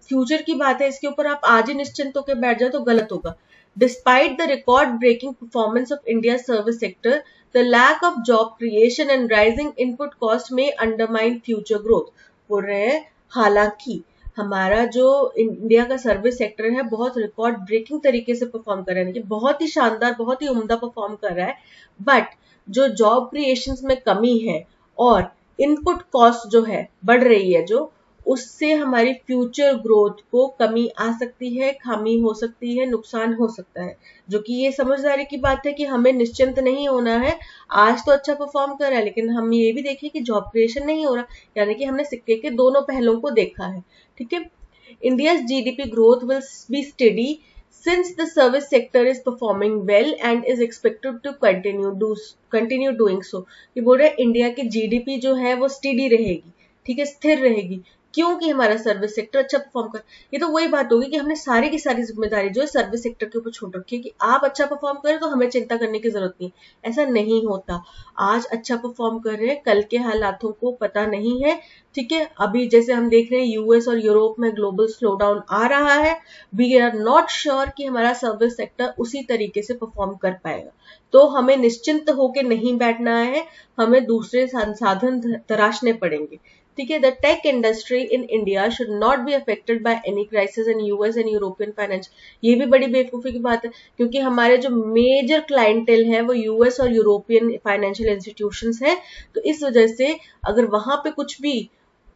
फ्यूचर की बात है, इसके ऊपर आप आज ही निश्चिंत होकर बैठ जाए तो गलत होगा। Despite the record breaking performance of India service sector, the lack of job creation and rising input cost may undermine future growth. बोल रहे हैं हालांकि हमारा जो इंडिया का सर्विस सेक्टर है बहुत रिकॉर्ड ब्रेकिंग तरीके से परफॉर्म कर रहा है, बहुत ही शानदार, बहुत ही उम्दा परफॉर्म कर रहा है, बट जो जॉब क्रिएशन में कमी है और इनपुट कॉस्ट जो है बढ़ रही है, जो उससे हमारी फ्यूचर ग्रोथ को कमी आ सकती है, खामी हो सकती है, नुकसान हो सकता है, जो कि ये समझदारी की बात है कि हमें निश्चिंत नहीं होना है। आज तो अच्छा परफॉर्म कर रहा है, लेकिन हम ये भी देखें कि जॉब क्रिएशन नहीं हो रहा, यानी कि हमने सिक्के के दोनों पहलुओं को देखा है। ठीक है। India's GDP growth will be steady since the service sector is performing well and is expected to continue doing so। ये बोल रहे इंडिया की जीडीपी जो है वो स्टेडी रहेगी, ठीक है, स्थिर रहेगी, क्योंकि हमारा सर्विस सेक्टर अच्छा परफॉर्म कर। ये तो वही बात होगी कि हमने सारी की सारी जिम्मेदारी जो है सर्विस सेक्टर के ऊपर छोड़ रखी है कि आप अच्छा परफॉर्म करें तो हमें चिंता करने की जरूरत नहीं। ऐसा नहीं होता। आज अच्छा परफॉर्म कर रहे हैं, कल के हालातों को पता नहीं है। ठीक है। अभी जैसे हम देख रहे हैं यूएस और यूरोप में ग्लोबल स्लोडाउन आ रहा है, वी आर नॉट श्योर कि हमारा सर्विस सेक्टर उसी तरीके से परफॉर्म कर पाएगा। तो हमें निश्चिंत होकर नहीं बैठना है, हमें दूसरे संसाधन तराशने पड़ेंगे। ठीक है, the tech industry in India should not be affected by any crisis in US and European finance. ये भी बड़ी बेवकूफी की बात है, क्योंकि हमारे जो मेजर क्लाइंटेल है वो यूएस और यूरोपियन फाइनेंशियल इंस्टीट्यूशंस है। तो इस वजह से अगर वहां पे कुछ भी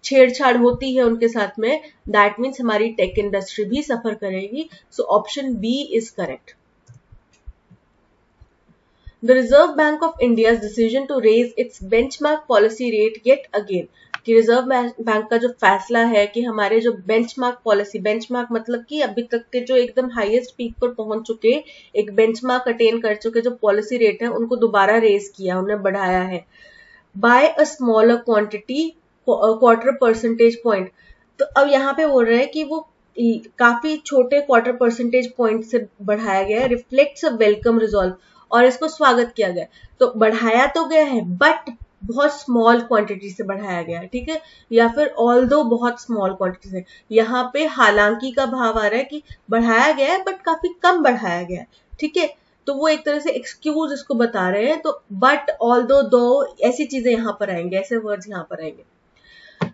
छेड़छाड़ होती है उनके साथ में, दैट मीन्स हमारी टेक इंडस्ट्री भी सफर करेगी। So option B is correct. The Reserve Bank of India's decision to raise its benchmark policy rate yet again, कि रिजर्व बैंक का जो फैसला है कि हमारे जो बेंचमार्क पॉलिसी, बेंचमार्क मतलब कि अभी तक के जो एकदम हाईएस्ट पीक पर पहुंच चुके, एक बेंचमार्क अटेन कर चुके जो पॉलिसी रेट है, उनको दोबारा रेज किया, उन्हें बढ़ाया है by a smaller quantity quarter percentage point. तो अब यहाँ पे बोल रहे हैं कि वो काफी छोटे क्वार्टर परसेंटेज पॉइंट से बढ़ाया गया है, रिफ्लेक्ट्स अ वेलकम रिजॉल्व, और इसको स्वागत किया गया। तो बढ़ाया तो गया है बट बहुत स्मॉल क्वांटिटी से बढ़ाया गया है, ठीक है, या फिर ऑल्दो बहुत स्मॉल क्वांटिटी से। यहाँ पे हालांकि का भाव आ रहा है कि बढ़ाया गया है बट काफी कम बढ़ाया गया है, ठीक है। तो वो एक तरह से एक्सक्यूज इसको बता रहे हैं। तो बट ऑल्दो, दो, ऐसी चीजें यहाँ पर आएंगे, ऐसे वर्ड्स यहाँ पर आएंगे।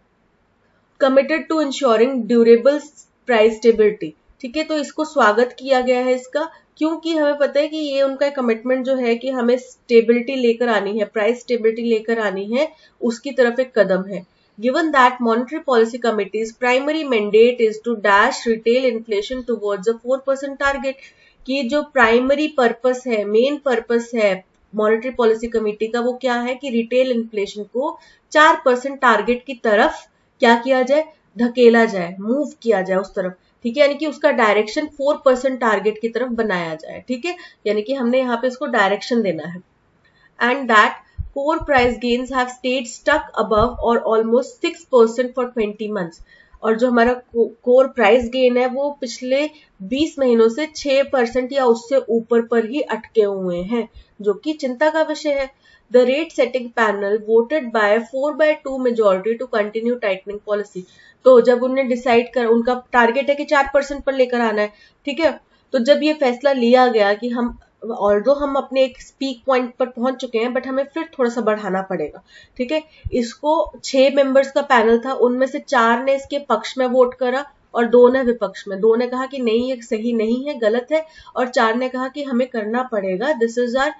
Committed to ensuring durable price stability, ठीक है, तो इसको स्वागत किया गया है इसका, क्योंकि हमें पता है कि ये उनका कमिटमेंट जो है कि हमें स्टेबिलिटी लेकर आनी है, प्राइस स्टेबिलिटी लेकर आनी है, उसकी तरफ एक कदम है। Given that monetary policy committee's primary mandate is to dash retail inflation towards a 4% target, कि जो प्राइमरी पर्पस है, मेन पर्पस है मॉनेटरी पॉलिसी कमेटी का, वो क्या है कि रिटेल इन्फ्लेशन को 4% टारगेट की तरफ क्या किया जाए, धकेला जाए, मूव किया जाए उस तरफ, ठीक है, यानी कि उसका डायरेक्शन 4% टारगेट की तरफ बनाया जाए, ठीक है, यानी कि हमने यहाँ पे इसको डायरेक्शन देना है। And that core price gains have stayed stuck above or almost 6% for 20 months, और जो हमारा कोर प्राइस गेन है वो पिछले 20 महीनों से 6% या उससे ऊपर पर ही अटके हुए हैं, जो कि चिंता का विषय है। The rate setting panel voted by 4/2 majority to continue tightening policy. तो जब उन्हें डिसाइड कर, उनका टारगेट है कि 4% पर लेकर आना है, ठीक है, तो जब ये फैसला लिया गया कि हम ऑल्दो हम अपने एक पीक पॉइंट पर पहुंच चुके हैं बट हमें फिर थोड़ा सा बढ़ाना पड़ेगा, ठीक है, इसको 6 मेंबर्स का पैनल था, उनमें से 4 ने इसके पक्ष में वोट करा और 2 ने विपक्ष में। 2 ने कहा कि नहीं, ये सही नहीं है, गलत है, और 4 ने कहा कि हमें करना पड़ेगा, this is our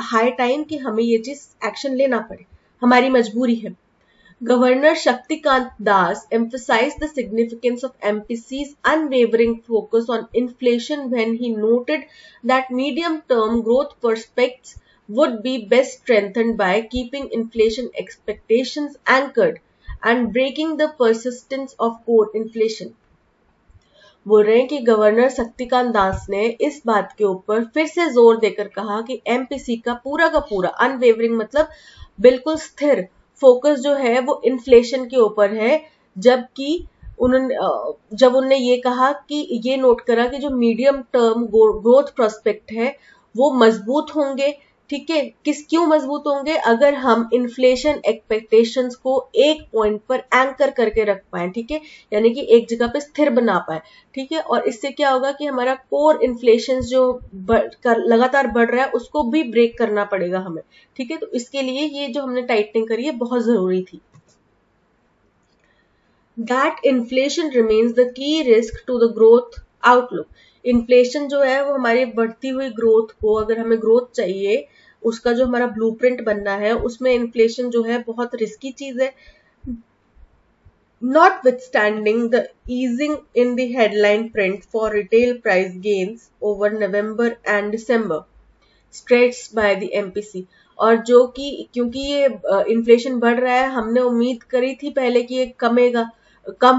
high time कि हमें ये चीज एक्शन लेना पड़े, हमारी मजबूरी है। Governor Shaktikanta Das emphasized the significance of MPC's unwavering focus on inflation when he noted that medium-term growth prospects would be best strengthened by keeping inflation expectations anchored and breaking the persistence of core inflation. बोल रहे हैं कि गवर्नर शक्तिकांत दास ने इस बात के ऊपर फिर से जोर देकर कहा कि एमपीसी का पूरा अनवेवरिंग मतलब बिल्कुल स्थिर फोकस जो है वो इन्फ्लेशन के ऊपर है, जबकि जब उन्होंने ये कहा कि ये नोट करा कि जो मीडियम टर्म ग्रोथ प्रोस्पेक्ट है वो मजबूत होंगे, ठीक है, क्यों मजबूत होंगे, अगर हम इन्फ्लेशन एक्सपेक्टेशंस को एक पॉइंट पर एंकर करके रख पाए, ठीक है, यानी कि एक जगह पे स्थिर बना पाए, ठीक है, और इससे क्या होगा कि हमारा कोर इन्फ्लेशन जो लगातार बढ़ रहा है उसको भी ब्रेक करना पड़ेगा हमें, ठीक है, तो इसके लिए ये जो हमने टाइटनिंग करी है बहुत जरूरी थी। That inflation remains the key risk to the growth outlook. Inflation जो है वो हमारी बढ़ती हुई ग्रोथ को, अगर हमें ग्रोथ चाहिए, उसका जो हमारा ब्लूप्रिंट बनना है, उसमें इन्फ्लेशन जो है बहुत रिस्की चीज है। Notwithstanding the easing in the headline print for retail price gains over November and December stressed by the MPC, और जो कि क्योंकि ये इन्फ्लेशन बढ़ रहा है, हमने उम्मीद करी थी पहले कि ये कम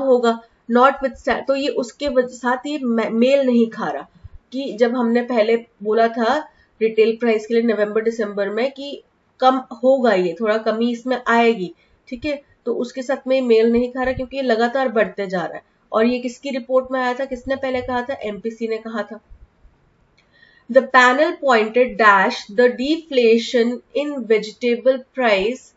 होगा, नॉट विथ, तो ये उसके साथ ये मेल नहीं खा रहा कि जब हमने पहले बोला था रिटेल प्राइस के लिए नवंबर दिसंबर में कि कम होगा, ये थोड़ा कमी इसमें आएगी, ठीक है, तो उसके साथ में मेल नहीं खा रहा क्योंकि ये लगातार बढ़ते जा रहा है। और ये किसकी रिपोर्ट में आया था, किसने पहले कहा था, एमपीसी ने कहा था। The panel pointed dash the deflation in vegetable prices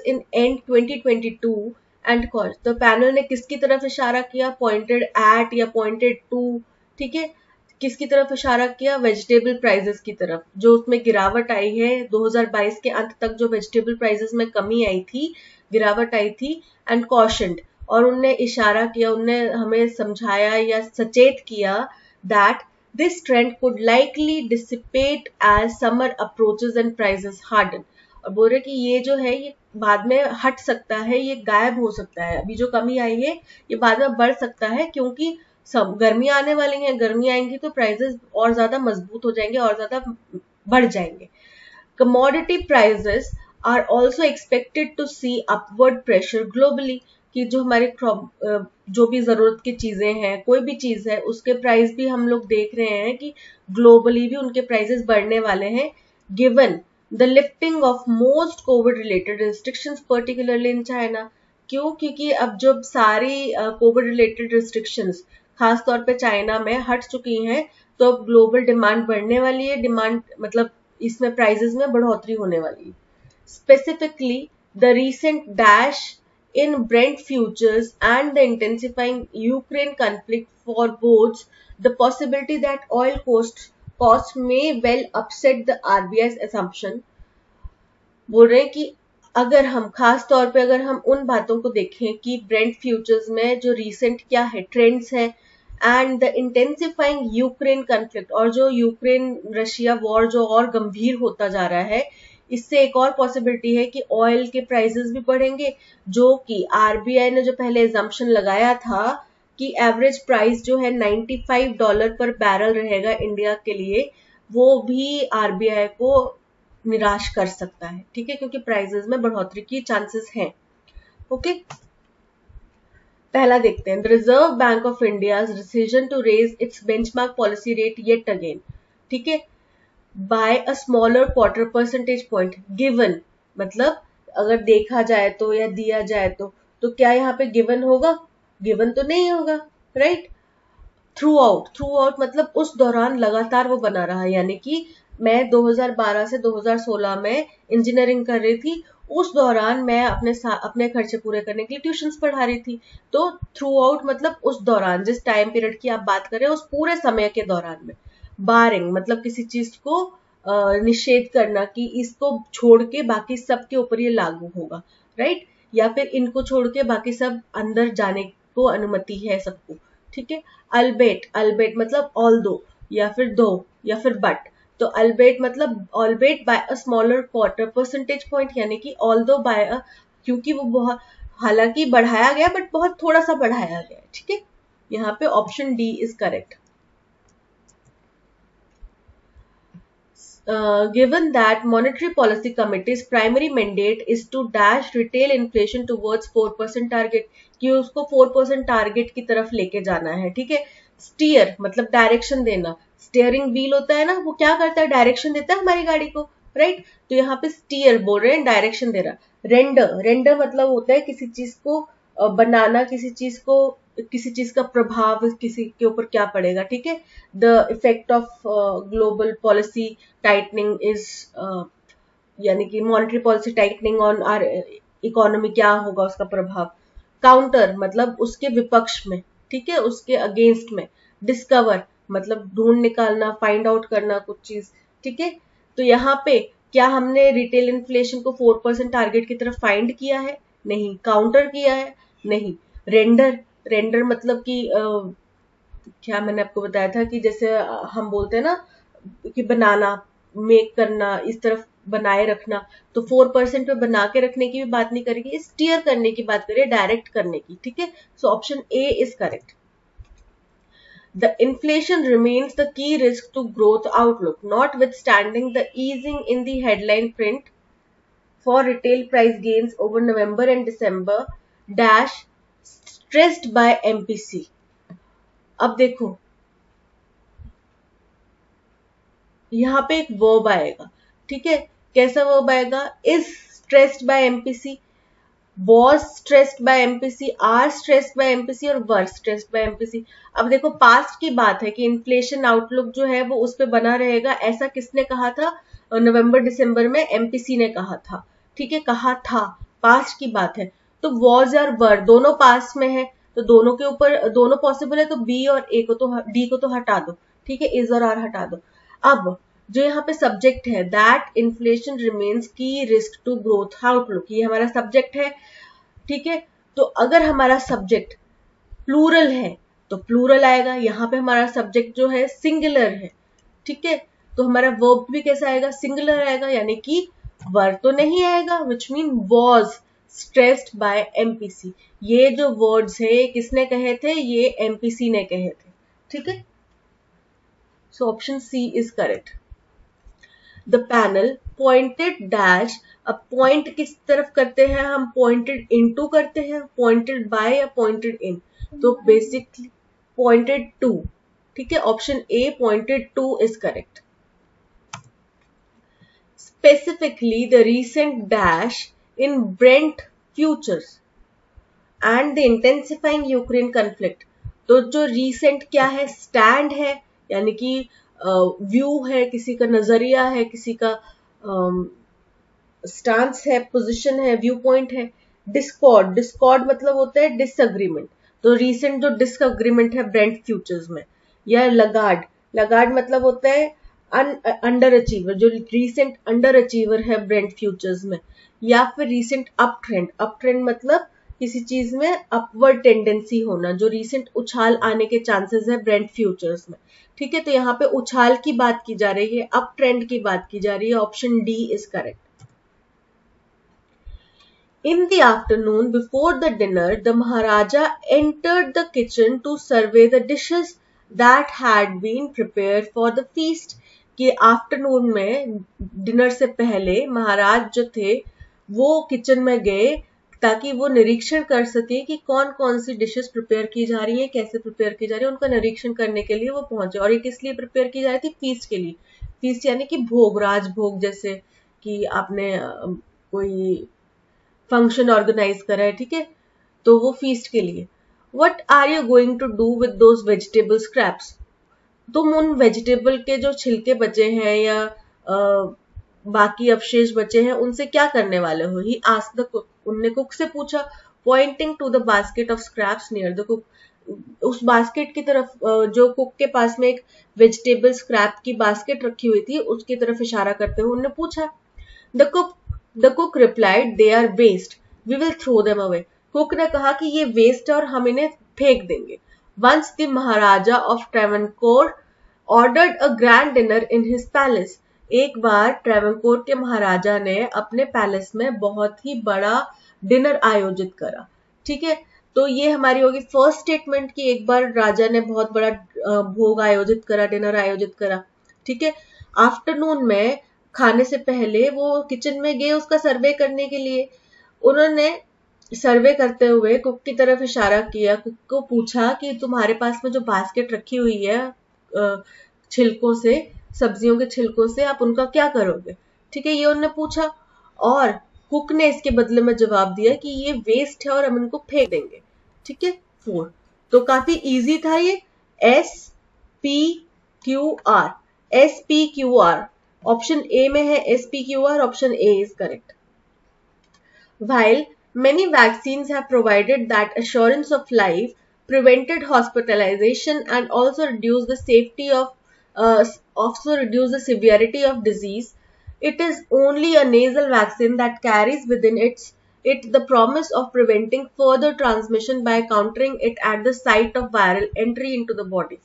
in end 2022 and cost. तो पैनल ने किसकी तरफ इशारा किया, पॉइंटेड एट या पॉइंटेड टू, ठीक है, किसकी तरफ इशारा किया? वेजिटेबल प्राइसेस की तरफ, जो उसमें गिरावट आई है 2022 के अंत तक, जो वेजिटेबल प्राइसेस में कमी आई थी, गिरावट आई थी, एंड कॉशन्ड, और उनने इशारा किया, उनने हमें समझाया या सचेत किया that this trend could likely dissipate as summer approaches and prices harden, और बोल रहे कि ये जो है ये बाद में हट सकता है, ये गायब हो सकता है, अभी जो कमी आई है ये बाद में बढ़ सकता है, क्योंकि सब गर्मी आने वाली है, गर्मी आएंगी तो प्राइसेस और ज्यादा मजबूत हो जाएंगे और ज्यादा बढ़ जाएंगे। Commodity prices are also expected to see upward pressure globally, कि जो हमारे जो भी जरूरत की चीजें हैं, कोई भी चीज है, उसके प्राइस भी हम लोग देख रहे हैं कि ग्लोबली भी उनके प्राइसेस बढ़ने वाले हैं, given the lifting of most Covid related restrictions particularly in China. क्यों? क्योंकि अब जब सारी कोविड रिलेटेड रिस्ट्रिक्शंस खास तौर पे चाइना में हट चुकी हैं, तो अब ग्लोबल डिमांड बढ़ने वाली है, डिमांड मतलब इसमें प्राइसेस में बढ़ोतरी होने वाली है। Specifically the recent dash in Brent futures and the intensifying Ukraine conflict forebodes the possibility that oil costs may well upset the RBI's assumption। बोल रहे हैं कि अगर हम खास तौर पे अगर हम उन बातों को देखें कि ब्रेंट फ्यूचर्स में जो रीसेंट क्या है ट्रेंड्स है, and the intensifying Ukraine conflict, और जो यूक्रेन रशिया वॉर जो और गंभीर होता जा रहा है, इससे एक और पॉसिबिलिटी है कि ऑयल के प्राइसेस भी बढ़ेंगे, जो कि आरबीआई ने जो पहले एजम्पशन लगाया था कि एवरेज प्राइस जो है $95 पर बैरल रहेगा इंडिया के लिए, वो भी आरबीआई को निराश कर सकता है, ठीक है, क्योंकि प्राइसेस में बढ़ोतरी की चांसेस हैं। ओके, पहला देखते हैं, the Reserve Bank of India decision to raise its benchmark policy rate yet again, ठीक है, by a smaller quarter percentage point given, मतलब अगर देखा जाए तो या दिया जाए तो क्या यहाँ पे गिवन होगा? गिवन तो नहीं होगा, राइट। थ्रू आउट मतलब उस दौरान लगातार वो बना रहा, यानी कि मैं 2012 से 2016 में इंजीनियरिंग कर रही थी, उस दौरान मैं अपने खर्चे पूरे करने के लिए ट्यूशंस पढ़ा रही थी, तो थ्रू आउट मतलब उस दौरान, जिस टाइम पीरियड की आप बात करें उस पूरे समय के दौरान में। बारिंग मतलब किसी चीज को निषेध करना कि इसको छोड़ के बाकी सब के ऊपर ये लागू होगा, राइट, या फिर इनको छोड़ के बाकी सब अंदर जाने को अनुमति है सबको, ठीक है। अल्बेट मतलब ऑल्दो या फिर दो या फिर बट, तो अल्बेट मतलब albeit by a smaller quarter percentage point, यानी कि ऑल्दो बाय अ, क्योंकि वो बहुत, हालांकि बढ़ाया गया बट बहुत थोड़ा सा बढ़ाया गया, ठीक है। यहाँ पे option D is correct. Given that Monetary Policy Committee's primary mandate is to dash retail inflation towards 4% target, कि उसको 4% टारगेट की तरफ लेके जाना है, ठीक है। स्टीयर मतलब डायरेक्शन देना, स्टीयरिंग व्हील होता है ना, वो क्या करता है? डायरेक्शन देता है हमारी गाड़ी को, राइट। तो यहाँ पे स्टीयर बोल रहे हैं, डायरेक्शन दे रहा। रेंडर मतलब होता है किसी चीज को बनाना, किसी चीज का प्रभाव किसी के ऊपर क्या पड़ेगा, ठीक है। The effect of global policy tightening is, यानी कि monetary policy tightening on our economy, क्या होगा उसका प्रभाव। काउंटर मतलब उसके विपक्ष में, ठीक है, उसके अगेंस्ट में। डिस्कवर मतलब ढूंढ निकालना, फाइंड आउट करना कुछ चीज, ठीक है। तो यहाँ पे क्या हमने रिटेल इन्फ्लेशन को 4% टारगेट की तरफ फाइंड किया है? नहीं। काउंटर किया है? नहीं। रेंडर मतलब कि क्या मैंने आपको बताया था कि जैसे हम बोलते हैं ना कि बनाना, मेक करना, इस तरफ बनाए रखना, तो 4% पे बना के रखने की भी बात नहीं करेगी, स्टीयर करने की बात करिए, डायरेक्ट करने की, ठीक है। So option A is correct. The inflation remains the key risk to growth outlook, notwithstanding the easing in the headline print for retail price gains over November and December dash stressed by MPC। अब देखो यहाँ पे एक वर्ब आएगा, ठीक है, कैसा वर्ब आएगा? Is stressed by MPC, was stressed by MPC, are stressed by MPC और were stressed by MPC। अब देखो पास्ट की बात है कि इन्फ्लेशन आउटलुक जो है वो उस पे बना रहेगा, ऐसा किसने कहा था? नवंबर दिसंबर में एमपीसी ने कहा था, ठीक है, कहा था, पास्ट की बात है। तो was और were दोनों पास्ट में है, तो दोनों के ऊपर दोनों पॉसिबल है, तो बी और ए को तो डी को तो हटा दो, ठीक है, इज और आर हटा दो। अब जो यहाँ पे सब्जेक्ट है, दैट इन्फ्लेशन रिमेन्स की रिस्क टू ग्रोथ आउटलुक, ये हमारा सब्जेक्ट है। ठीक है, तो अगर हमारा सब्जेक्ट प्लूरल है तो प्लूरल आएगा, यहाँ पे हमारा सब्जेक्ट जो है सिंगुलर है। ठीक है, तो हमारा वर्ब भी कैसा आएगा, सिंगुलर आएगा, यानी कि वर्ब तो नहीं आएगा, which mean was stressed by MPC. ये जो वर्ड्स है किसने कहे थे, ये एमपीसी ने कहे थे। ठीक है, so option C is correct. The panel pointed dash, अब पॉइंट किस तरफ करते हैं हम, पॉइंटेड इनटू करते हैं, पॉइंटेड बाय या पॉइंटेड इन, तो बेसिकली पॉइंटेड टू। ठीक है, option A pointed to is correct. Specifically the recent dash in Brent futures and the intensifying Ukraine conflict, तो जो recent क्या है, stand है, यानी कि व्यू है, किसी का नजरिया है, किसी का स्टांस है, पोजीशन है, व्यू पॉइंट है। डिस्कॉर्ड, डिस्कॉर्ड मतलब होता है डिसएग्रीमेंट, तो रीसेंट जो डिसएग्रीमेंट है ब्रेंट फ्यूचर्स में। या लगार्ड, लगार्ड मतलब होता है अंडर अचीवर, जो रीसेंट अंडर अचीवर है ब्रेंट फ्यूचर्स में। या फिर recent up trend, up trend मतलब किसी चीज में अपवर्ड टेंडेंसी होना, जो रीसेंट उछाल आने के चांसेस है ब्रेंट फ्यूचर्स में। ठीक है, तो यहाँ पे उछाल की बात की जा रही है, अप ट्रेंड की बात की जा रही है, option D is correct. In the afternoon before the dinner, the Maharaja entered the kitchen to survey the dishes that had been prepared for the feast. कि आफ्टरनून में डिनर से पहले महाराज जो थे वो किचन में गए ताकि वो निरीक्षण कर सके कि कौन कौन सी डिशेस प्रिपेयर की जा रही है, कैसे प्रिपेयर की जा रही है, उनका निरीक्षण करने के लिए वो पहुंचे। और ये किस लिए प्रिपेयर की जा रही थी, फीस्ट के लिए। फीस्ट यानी कि भोग, राजभोग, जैसे कि आपने कोई फंक्शन ऑर्गेनाइज करा है। ठीक है, तो वो फीस्ट के लिए। What are you going to do with those vegetable scraps, तुम उन वेजिटेबल के जो छिलके बचे हैं या बाकी अवशेष बचे हैं उनसे क्या करने वाले हो। ही आस्क्ड द कुक, उनने कुक से पूछा। Pointing to the basket of scraps near the cook, उस बास्केट की तरफ जो कुक के पास में एक वेजिटेबल स्क्रैप की बास्केट रखी हुई थी उसकी तरफ इशारा करते हुए उन्होंने पूछा। The cook replied they are waste, we will throw them away. Cook ने कहा कि ये वेस्ट है और हम इन्हें फेंक देंगे। Once the Maharaja of Travancore ordered a grand dinner in his palace. एक बार ट्रेवनकोर के महाराजा ने अपने पैलेस में बहुत ही बड़ा डिनर आयोजित करा। ठीक है, तो ये हमारी होगी फर्स्ट स्टेटमेंट कि एक बार राजा ने बहुत बड़ा भोग आयोजित करा, डिनर आयोजित करा। ठीक है, आफ्टरनून में खाने से पहले वो किचन में गए उसका सर्वे करने के लिए। उन्होंने सर्वे करते हुए कुक की तरफ इशारा किया, कुक को पूछा कि तुम्हारे पास में जो बास्केट रखी हुई है छिलकों से, सब्जियों के छिलकों से, आप उनका क्या करोगे। ठीक है, ये उन्होंने पूछा और कुक ने इसके बदले में जवाब दिया कि ये वेस्ट है और हम इनको फेंक देंगे। ठीक है, 4, तो काफी इजी था ये। SPQR, SPQR ऑप्शन ए में है, SPQR option A is correct. While many vaccines have provided that assurance of life, prevented hospitalization, and also reduced the safety of, also reduced the severity of disease, it is only a nasal vaccine that carries within it the promise of preventing further transmission by countering it at the site of viral entry into the body.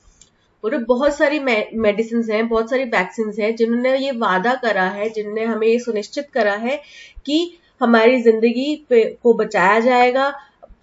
और बहुत सारी मेडिसिन हैं, बहुत सारी वैक्सीन हैं जिन्होंने ये वादा करा है, जिन्होंने हमें ये सुनिश्चित करा है कि हमारी जिंदगी को बचाया जाएगा,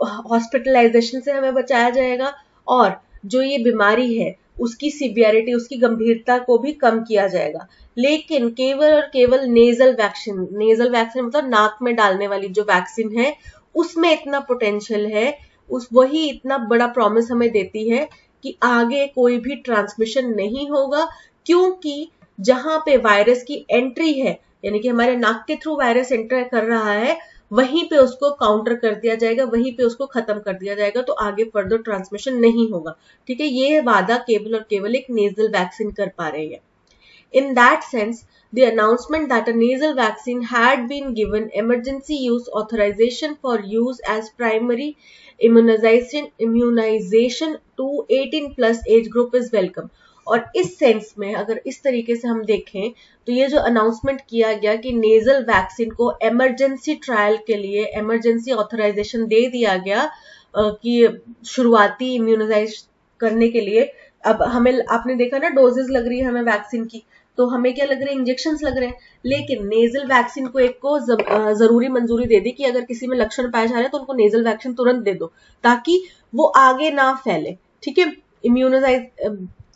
हॉस्पिटलाइजेशन से हमें बचाया जाएगा, और जो ये बीमारी है उसकी सीवियरिटी, उसकी गंभीरता को भी कम किया जाएगा। लेकिन केवल और केवल नेजल वैक्सीन, नेजल वैक्सीन मतलब नाक में डालने वाली जो वैक्सीन है, उसमें इतना पोटेंशियल है, वही इतना बड़ा प्रॉमिस हमें देती है कि आगे कोई भी ट्रांसमिशन नहीं होगा, क्योंकि जहां पे वायरस की एंट्री है, यानी कि हमारे नाक के थ्रू वायरस एंटर कर रहा है, वहीं पे उसको काउंटर कर दिया जाएगा, वहीं पे उसको खत्म कर दिया जाएगा, तो आगे फर्दर ट्रांसमिशन नहीं होगा। ठीक है, ये वादा केवल और केवल एक नेजल वैक्सीन कर पा रही है। In that sense, the announcement that a nasal vaccine had been given emergency use authorization for use as primary immunization to 18+ age group is welcome. और इस सेंस में अगर इस तरीके से हम देखें तो ये जो अनाउंसमेंट किया गया कि नेजल वैक्सीन को इमरजेंसी ट्रायल के लिए इमरजेंसी ऑथराइजेशन दे दिया गया कि शुरुआती इम्यूनाइज करने के लिए। अब हमें आपने देखा ना डोजेस लग रही है हमें वैक्सीन की, तो हमें क्या लग रहा है इंजेक्शन लग रहे हैं, लेकिन नेजल वैक्सीन को एक को जरूरी मंजूरी दे दी कि अगर किसी में लक्षण पाए जा रहे हैं तो उनको नेजल वैक्सीन तुरंत दे दो ताकि वो आगे ना फैले। ठीक है, इम्यूनाइज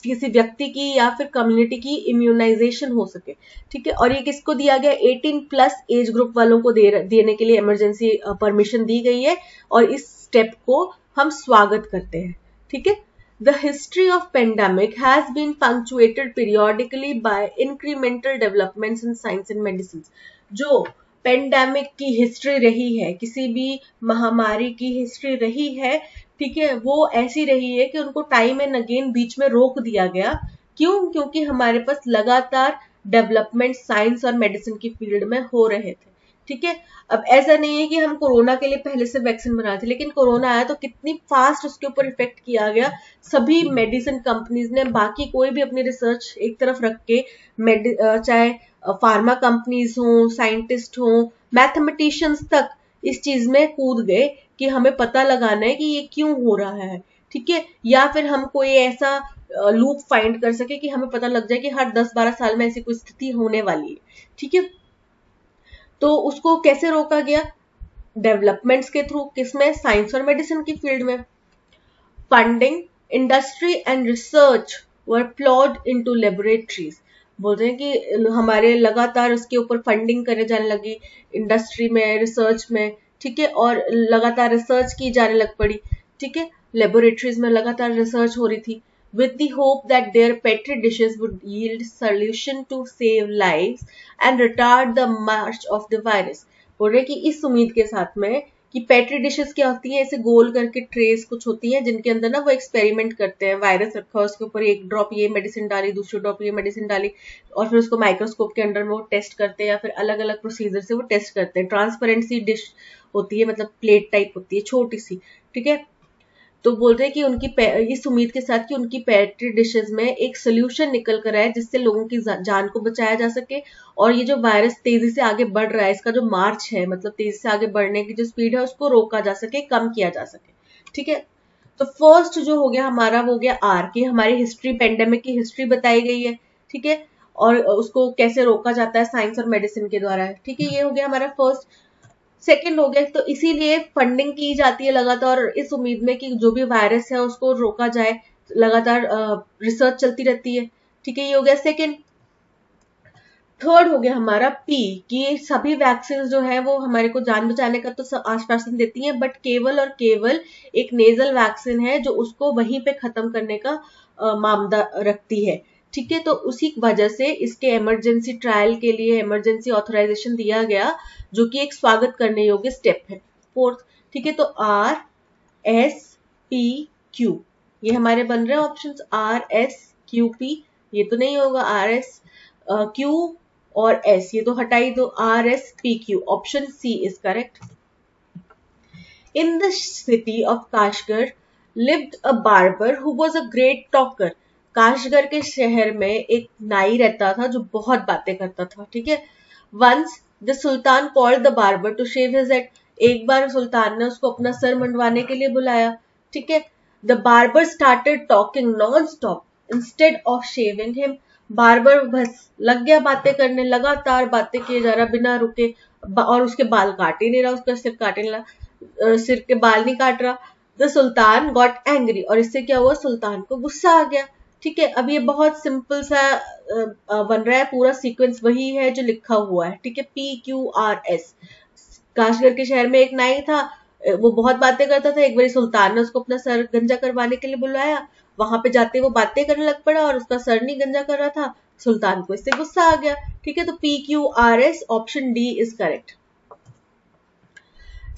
किसी व्यक्ति की या फिर कम्युनिटी की इम्यूनाइजेशन हो सके। ठीक है, और ये किसको दिया गया 18+ एज ग्रुप वालों को देने के लिए इमरजेंसी परमिशन दी गई है और इस स्टेप को हम स्वागत करते हैं। ठीक है, The history of pandemic has been punctuated periodically by incremental developments in science and medicine. जो पेंडेमिक की हिस्ट्री रही है, किसी भी महामारी की हिस्ट्री रही है, ठीक है, वो ऐसी रही है कि उनको टाइम एंड अगेन बीच में रोक दिया गया। क्यों? क्योंकि हमारे पास लगातार डेवलपमेंट साइंस और मेडिसिन की फील्ड में हो रहे थे। ठीक है, अब ऐसा नहीं है कि हम कोरोना के लिए पहले से वैक्सीन बना थे, लेकिन कोरोना आया तो कितनी फास्ट उसके ऊपर इफेक्ट किया गया। सभी मेडिसिन कंपनीज ने, बाकी कोई भी अपनी रिसर्च एक तरफ रख के, चाहे फार्मा कंपनीज हो, साइंटिस्ट हो, मैथमेटिशियंस तक इस चीज में कूद गए कि हमें पता लगाना है कि ये क्यों हो रहा है। ठीक है, या फिर हम कोई ऐसा लूप फाइंड कर सके कि हमें पता लग जाए कि हर 10-12 साल में ऐसी कोई स्थिति होने वाली है। ठीक है, तो उसको कैसे रोका गया? डेवलपमेंट्स के थ्रू, किसमें? साइंस और मेडिसिन की फील्ड में। Funding, industry and research were ploughed into laboratories. बोल रहे हैं कि हमारे लगातार उसके ऊपर फंडिंग करे जाने लगी, इंडस्ट्री में, रिसर्च में। ठीक है, और लगातार रिसर्च की जाने लग पड़ी। ठीक है, लेबोरेटरीज में लगातार रिसर्च हो रही थी with the hope that their petri dishes would yield solution to save lives and retard the march of the virus. बोल रहे कि इस उम्मीद के साथ में कि पेट्री डिशेस क्या होती हैं, ऐसे गोल करके ट्रेस कुछ होती हैं जिनके अंदर ना वो एक्सपेरिमेंट करते हैं, वायरस रखा है उसके ऊपर, एक ड्रॉप ये मेडिसिन डाली, दूसरी ड्रॉप ये मेडिसिन डाली, और फिर उसको माइक्रोस्कोप के अंडर में वो टेस्ट करते हैं या फिर अलग अलग प्रोसीजर से वो टेस्ट करते हैं। ट्रांसपेरेंसी डिश होती है, मतलब प्लेट टाइप होती है छोटी सी। ठीक है, तो बोल रहे हैं कि उनकी इस उम्मीद के साथ कि उनकी पेट्री डिशेस में एक सोल्यूशन निकल कर आए जिससे लोगों की जान को बचाया जा सके और ये जो वायरस तेजी से आगे बढ़ रहा है, इसका जो मार्च है, मतलब तेजी से आगे बढ़ने की जो स्पीड है, उसको रोका जा सके, कम किया जा सके। ठीक है, तो फर्स्ट जो हो गया हमारा वो हो गया आर की हमारी हिस्ट्री, पेंडेमिक की हिस्ट्री बताई गई है। ठीक है, और उसको कैसे रोका जाता है साइंस और मेडिसिन के द्वारा। ठीक है, ये हो गया हमारा फर्स्ट। सेकेंड हो गया, तो इसीलिए फंडिंग की जाती है लगातार इस उम्मीद में कि जो भी वायरस है उसको रोका जाए, लगातार रिसर्च चलती रहती है। ठीक है, ये हो गया सेकेंड। थर्ड हो गया हमारा पी कि सभी वैक्सीन जो है वो हमारे को जान बचाने का तो आश्वासन देती हैं, बट केवल और केवल एक नेजल वैक्सीन है जो उसको वहीं पे खत्म करने का मामला रखती है। ठीक है, तो उसी वजह से इसके इमरजेंसी ट्रायल के लिए इमरजेंसी ऑथराइजेशन दिया गया, जो कि एक स्वागत करने योग्य स्टेप है। फोर्थ, ठीक है, तो आर एस पी क्यू ये हमारे बन रहे हैं options, R S Q P, ये तो नहीं होगा, आर एस क्यू और एस ये तो हटाई दो, R S P Q, option C is correct. In the city of Kashgar lived a barber who was a great talker. Kashgar के शहर में एक नाई रहता था जो बहुत बातें करता था। ठीक है, once the sultan called the barber to shave his head. एक बार सुल्तान ने उसको अपना सर मंडवाने के लिए बुलाया। ठीक है, the barber started talking non stop instead of shaving him. Barber बस लग गया बातें करने, लगातार बातें किए जा रहा बिना रुके, और उसके बाल काट ही नहीं रहा, उसका सिर काट नहीं रहा, सिर के बाल नहीं काट रहा। द सुल्तान गॉट एंग्री, और इससे क्या हुआ, सुल्तान को गुस्सा आ गया। ठीक है, अब ये बहुत सिंपल सा बन रहा है, पूरा सीक्वेंस वही है जो लिखा हुआ है। ठीक है, P Q R S. Kashgar के शहर में एक नाई था, वो बहुत बातें करता था। एक बार सुल्तान ने उसको अपना सर गंजा करवाने के लिए बुलाया, वहां पे जाते वो बातें करने लग पड़ा और उसका सर नहीं गंजा कर रहा था, सुल्तान को इससे गुस्सा आ गया। ठीक है, तो P Q R S, option D is correct.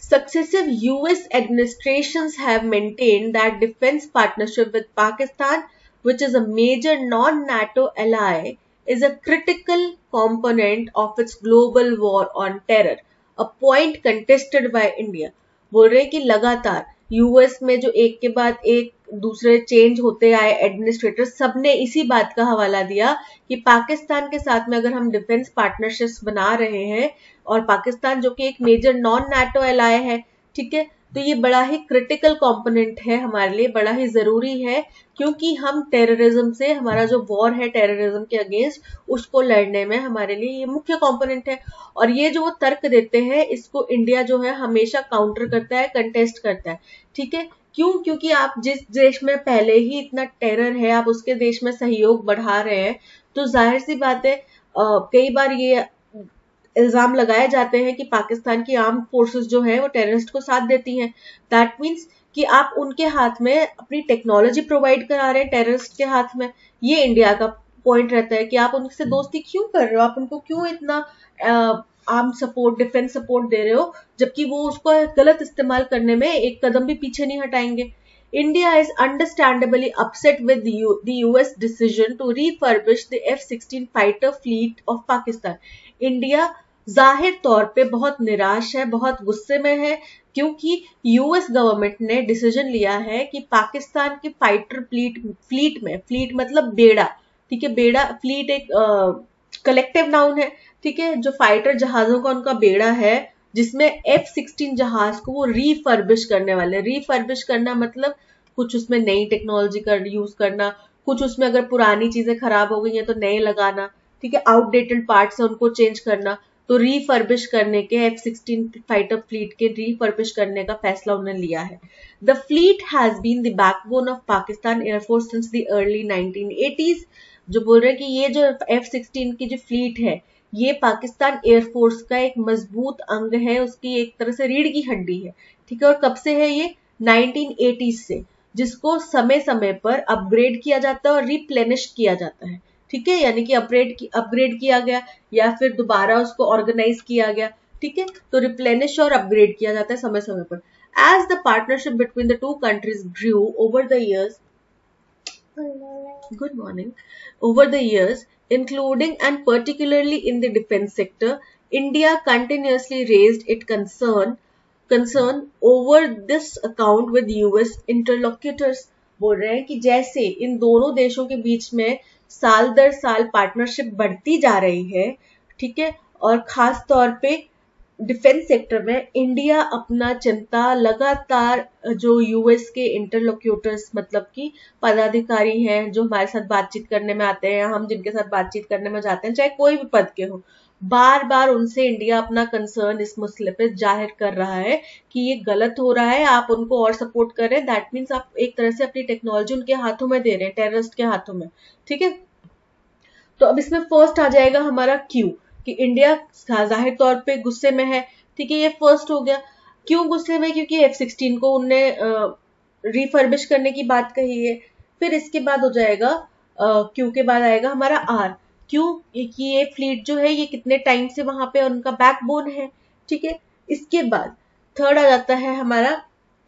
Successive US administrations have maintained that defense partnership with Pakistan, which is a major non-NATO ally, is a critical component of its global war on terror, a point contested by India. बोल रहे हैं कि लगातार यूएस में जो एक के बाद एक दूसरे चेंज होते आए एडमिनिस्ट्रेटर, सबने इसी बात का हवाला दिया कि पाकिस्तान के साथ में अगर हम डिफेंस पार्टनरशिप्स बना रहे हैं, और पाकिस्तान जो कि एक मेजर नॉन नाटो एलाय है, ठीक है, तो ये बड़ा ही क्रिटिकल कंपोनेंट है हमारे लिए, बड़ा ही जरूरी है, क्योंकि हम टेररिज्म से, हमारा जो वॉर है टेररिज्म के अगेंस्ट, उसको लड़ने में हमारे लिए ये मुख्य कंपोनेंट है। और ये जो वो तर्क देते हैं, इसको इंडिया जो है हमेशा काउंटर करता है, कंटेस्ट करता है, ठीक है। क्यों? क्योंकि आप जिस देश में पहले ही इतना टेरर है, आप उसके देश में सहयोग बढ़ा रहे हैं, तो जाहिर सी बात है कई बार ये इल्जाम लगाए जाते हैं कि पाकिस्तान की आर्म फोर्सेस जो है वो टेररिस्ट को साथ देती हैं। दैट मीन्स कि आप उनके हाथ में अपनी टेक्नोलॉजी प्रोवाइड करा रहे हैं टेररिस्ट के हाथ में। ये इंडिया का पॉइंट रहता है कि आप उनसे दोस्ती क्यों कर रहे हो, आप उनको क्यों इतना आर्म सपोर्ट, डिफेंस सपोर्ट दे रहे हो, जबकि वो उसको गलत इस्तेमाल करने में एक कदम भी पीछे नहीं हटाएंगे। India is understandably upset with the US decision to refurbish the F-16 fighter fleet of Pakistan. India जाहिर तौर पे बहुत निराश है, बहुत गुस्से में है, क्योंकि यूएस गवर्नमेंट ने डिसीजन लिया है कि पाकिस्तान की फाइटर फ्लीट मतलब बेड़ा, ठीक है, बेड़ा, फ्लीट एक कलेक्टिव नाउन है, ठीक है, जो फाइटर जहाजों का उनका बेड़ा है, जिसमें F-16 जहाज को वो रीफर्बिश करने वाले। रीफर्बिश करना मतलब कुछ उसमें नई टेक्नोलॉजी यूज करना, कुछ उसमें अगर पुरानी चीजें खराब हो गई हैं तो नए लगाना, ठीक है, आउटडेटेड पार्ट्स है उनको चेंज करना। तो रीफर्बिश करने के, F-16 फाइटर फ्लीट के रीफर्बिश करने का फैसला उन्होंने लिया है। The fleet has been the backbone of Pakistan air force since the early 1980s। जो बोल रहे हैं कि ये जो F-16 की जो फ्लीट है, ये पाकिस्तान एयरफोर्स का एक मजबूत अंग है, उसकी एक तरह से रीढ़ की हड्डी है, ठीक है। और कब से है ये? 1980s से, जिसको समय समय पर अपग्रेड किया जाता है और रिप्लेनिश किया जाता है, ठीक है, यानी कि अपग्रेड किया गया या फिर दोबारा उसको ऑर्गेनाइज किया गया, ठीक है। तो रिप्लेनिश और अपग्रेड किया जाता है समय समय पर। As the partnership between the two countries grew over the years, good morning, over the years, including and particularly in the defense sector, India continuously raised its concern over this account with US interlocutors। बोल रहे हैं कि जैसे इन दोनों देशों के बीच में साल दर साल पार्टनरशिप बढ़ती जा रही है, ठीक है, और खास तौर पे डिफेंस सेक्टर में इंडिया अपना चिंता लगातार जो यूएस के इंटरलोक्यूटर्स मतलब कि पदाधिकारी हैं जो हमारे साथ बातचीत करने में आते हैं, हम जिनके साथ बातचीत करने में जाते हैं, चाहे कोई भी पद के हो, बार बार उनसे इंडिया अपना कंसर्न इस मसले पे जाहिर कर रहा है कि ये गलत हो रहा है, आप उनको और सपोर्ट कर रहे हैं। दैट मीन्स आप एक तरह से अपनी टेक्नोलॉजी उनके हाथों में दे रहे हैं, टेररिस्ट के हाथों में, ठीक है। तो अब इसमें फर्स्ट आ जाएगा हमारा क्यों, कि इंडिया जाहिर तौर पे गुस्से में है, ठीक है, ये फर्स्ट हो गया। क्यों गुस्से में? क्योंकि F-16 को उनने रिफर्बिश करने की बात कही है। फिर इसके बाद हो जाएगा क्यों के बाद आएगा हमारा आर, क्यों कि ये फ्लीट जो है ये कितने टाइम से वहां पे उनका बैकबोन है, ठीक है। इसके बाद थर्ड आ जाता है हमारा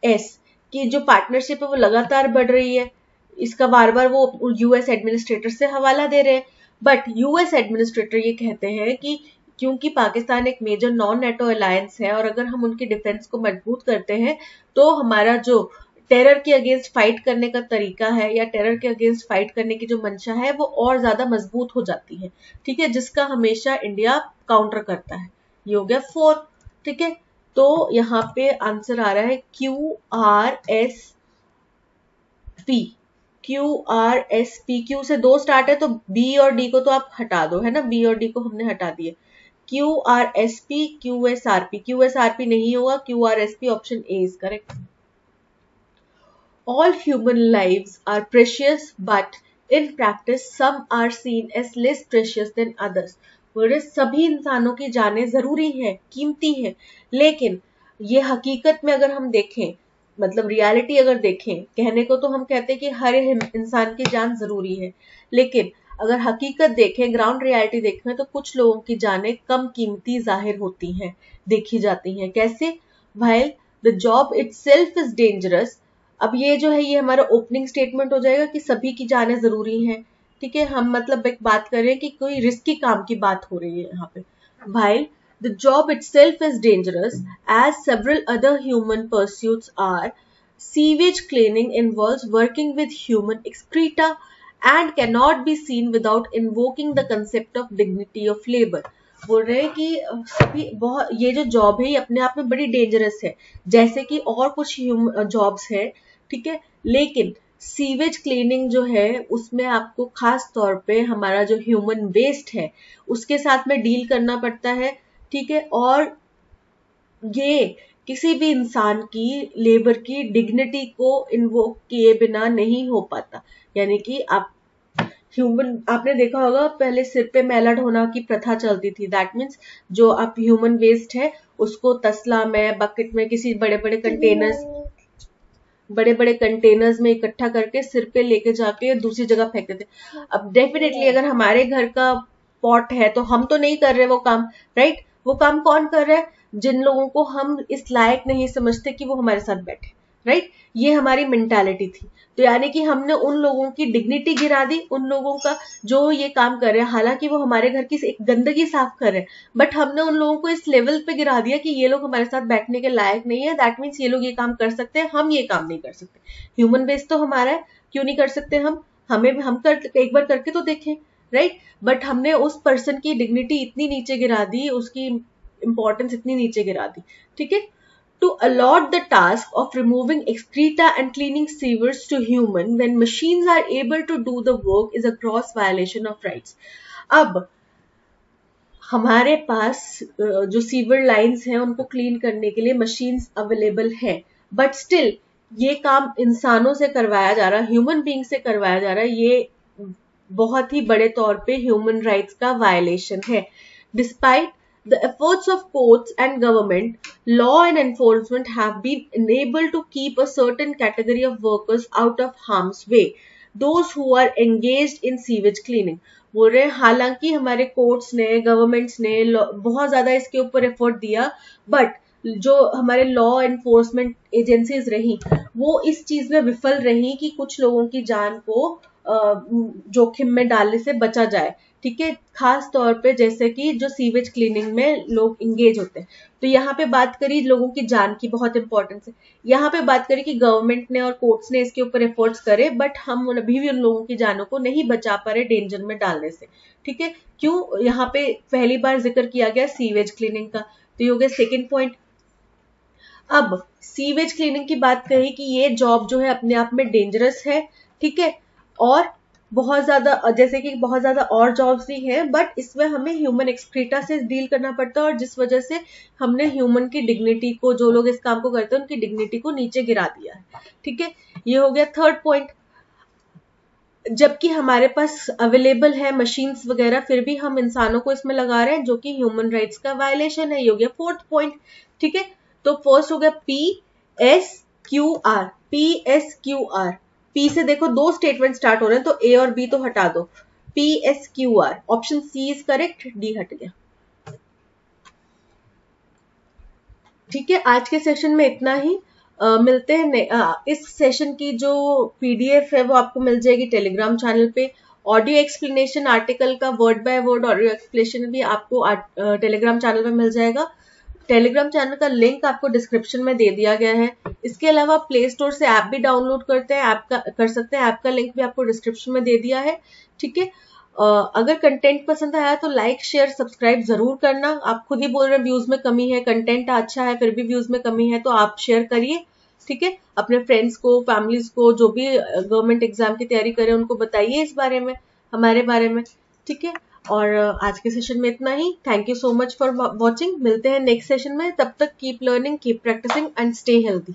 एस, कि जो पार्टनरशिप है वो लगातार बढ़ रही है, इसका बार बार वो यूएस एडमिनिस्ट्रेटर से हवाला दे रहे हैं। बट यूएस एडमिनिस्ट्रेटर ये कहते हैं कि क्योंकि पाकिस्तान एक मेजर नॉन नेटो अलायंस है और अगर हम उनकी डिफेंस को मजबूत करते हैं तो हमारा जो टेरर के अगेंस्ट फाइट करने का तरीका है या टेरर के अगेंस्ट फाइट करने की जो मंशा है वो और ज्यादा मजबूत हो जाती है, ठीक है, जिसका हमेशा इंडिया काउंटर करता है। ये हो गया 4, ठीक है। तो यहाँ पे आंसर आ रहा है QRSP। QRSP, क्यू से 2 स्टार्ट है तो बी और डी को तो आप हटा दो, है ना, बी और डी को हमने हटा दिए। QRSP, QSRP नहीं होगा, QRSP option A is correct. All human lives are precious, but in practice some are seen as less precious than others। बोले सभी इंसानों की जानें जरूरी है, कीमती है, लेकिन ये हकीकत में अगर हम देखें, मतलब रियलिटी अगर देखें, कहने को तो हम कहते हैं कि हर इंसान की जान जरूरी है, लेकिन अगर हकीकत देखें, ग्राउंड रियलिटी देखें, तो कुछ लोगों की जानें कम कीमती जाहिर होती हैं, देखी जाती हैं। कैसे? While the job itself is dangerous। अब ये जो है ये हमारा ओपनिंग स्टेटमेंट हो जाएगा कि सभी की जानें जरूरी हैं, ठीक है, हम मतलब एक बात कर रहे हैं कि कोई रिस्की काम की बात हो रही है यहाँ पे। While the job itself is dangerous, as several other human pursuits are, sewage cleaning involves working with human excreta and can not be seen without invoking the concept of dignity of labour. बोल रहे हैं कि सभी बहुत ये जो जॉब है ये अपने आप में बड़ी डेंजरस है, जैसे कि और कुछ जॉब्स है, ठीक है, लेकिन सीवेज क्लीनिंग जो है उसमें आपको खास तौर पे हमारा जो ह्यूमन वेस्ट है उसके साथ में डील करना पड़ता है, ठीक है, और ये किसी भी इंसान की लेबर की डिग्निटी को इन्वोक किए बिना नहीं हो पाता। यानी कि आप ह्यूमन, आपने देखा होगा पहले सिर पे मैला ढोना की प्रथा चलती थी, दैट मीन्स जो आप ह्यूमन वेस्ट है उसको तसला में, बकेट में, किसी बड़े बड़े कंटेनर्स में इकट्ठा करके सिर पे लेके जाके दूसरी जगह फेंकते थे। अब डेफिनेटली अगर हमारे घर का पॉट है तो हम तो नहीं कर रहे वो काम, राइट? वो काम कौन कर रहा है? जिन लोगों को हम इस लायक नहीं समझते कि वो हमारे साथ बैठे, राइट? ये हमारी मेंटालिटी थी। तो यानी कि हमने उन लोगों की डिग्निटी गिरा दी, उन लोगों का जो ये काम कर रहे हैं, हालांकि वो हमारे घर की एक गंदगी साफ कर रहे हैं, बट हमने उन लोगों को इस लेवल पे गिरा दिया कि ये लोग हमारे साथ बैठने के लायक नहीं है। दैट मीन्स ये लोग ये काम कर सकते हैं, हम ये काम नहीं कर सकते। ह्यूमन बेस तो हमारा है, क्यों नहीं कर सकते हम एक बार करके तो देखें, राइट? बट हमने उस पर्सन की डिग्निटी इतनी नीचे गिरा दी, उसकी इंपॉर्टेंस इतनी नीचे गिरा दी, ठीक है? To allot the task of removing excreta and cleaning sewers to human when machines are able to do the work is a gross violation of rights. अब हमारे पास जो सीवर लाइंस हैं उनको क्लीन करने के लिए मशीन्स अवेलेबल है, बट स्टिल ये काम इंसानों से करवाया जा रहा है, ह्यूमन बीइंग से करवाया जा रहा है, ये बहुत ही बड़े तौर पे ह्यूमन राइट्स का वायलेशन है। Despite the efforts of courts and government, law and enforcement have been enabled to keep a certain category of workers out of harm's way, those who are engaged in sewage cleaning. बोल रहे हैं हालांकि हमारे कोर्ट्स ने, गवर्नमेंट्स ने बहुत ज्यादा इसके ऊपर एफर्ट दिया, बट जो हमारे लॉ एनफोर्समेंट एजेंसीज रही वो इस चीज में विफल रही कि कुछ लोगों की जान को जोखिम में डालने से बचा जाए, ठीक है? खास तौर पे जैसे कि जो सीवेज क्लीनिंग में लोग इंगेज होते हैं। तो यहाँ पे बात करी लोगों की जान की, बहुत इंपॉर्टेंस है। यहाँ पे बात करी कि गवर्नमेंट ने और कोर्ट्स ने इसके ऊपर एफर्ट्स करे, बट हम अभी भी उन लोगों की जानों को नहीं बचा पा रहे डेंजर में डालने से, ठीक है? क्यों? यहाँ पे पहली बार जिक्र किया गया सीवेज क्लीनिंग का, तो ये हो गया सेकेंड पॉइंट। अब सीवेज क्लीनिंग की बात कही कि ये जॉब जो है अपने आप में डेंजरस है, ठीक है, और बहुत ज्यादा, जैसे कि बहुत ज्यादा और जॉब्स भी हैं, बट इसमें हमें ह्यूमन एक्सक्रीटा से डील करना पड़ता है, और जिस वजह से हमने ह्यूमन की डिग्निटी को, जो लोग इस काम को करते हैं उनकी डिग्निटी को नीचे गिरा दिया है, ठीक है? ये हो गया थर्ड पॉइंट। जबकि हमारे पास अवेलेबल है मशीन्स वगैरह, फिर भी हम इंसानों को इसमें लगा रहे हैं, जो कि ह्यूमन राइट्स का वायलेशन है। ये हो गया फोर्थ पॉइंट, ठीक है? तो फर्स्ट हो गया PSQR। PSQR, पी से देखो दो स्टेटमेंट स्टार्ट हो रहे हैं, तो ए और बी तो हटा दो। PSQR, option C is correct, D हट गया, ठीक है? आज के सेशन में इतना ही। मिलते हैं इस सेशन की जो PDF है वो आपको मिल जाएगी टेलीग्राम चैनल पे। ऑडियो एक्सप्लेनेशन आर्टिकल का word by word audio explanation भी आपको टेलीग्राम चैनल पे मिल जाएगा। टेलीग्राम चैनल का लिंक आपको डिस्क्रिप्शन में दे दिया गया है। इसके अलावा प्ले स्टोर से ऐप भी डाउनलोड कर सकते हैं, ऐप का लिंक भी आपको डिस्क्रिप्शन में दे दिया है, ठीक है? अगर कंटेंट पसंद आया तो लाइक शेयर सब्सक्राइब जरूर करना। आप खुद ही बोल रहे हैं व्यूज में कमी है, कंटेंट अच्छा है फिर भी व्यूज में कमी है, तो आप शेयर करिए, ठीक है? अपने फ्रेंड्स को, फैमिलीज को, जो भी गवर्नमेंट एग्जाम की तैयारी करें उनको बताइए इस बारे में, हमारे बारे में, ठीक है? और आज के सेशन में इतना ही। Thank you so much for watching. मिलते हैं नेक्स्ट सेशन में, तब तक keep learning, keep practising and stay healthy.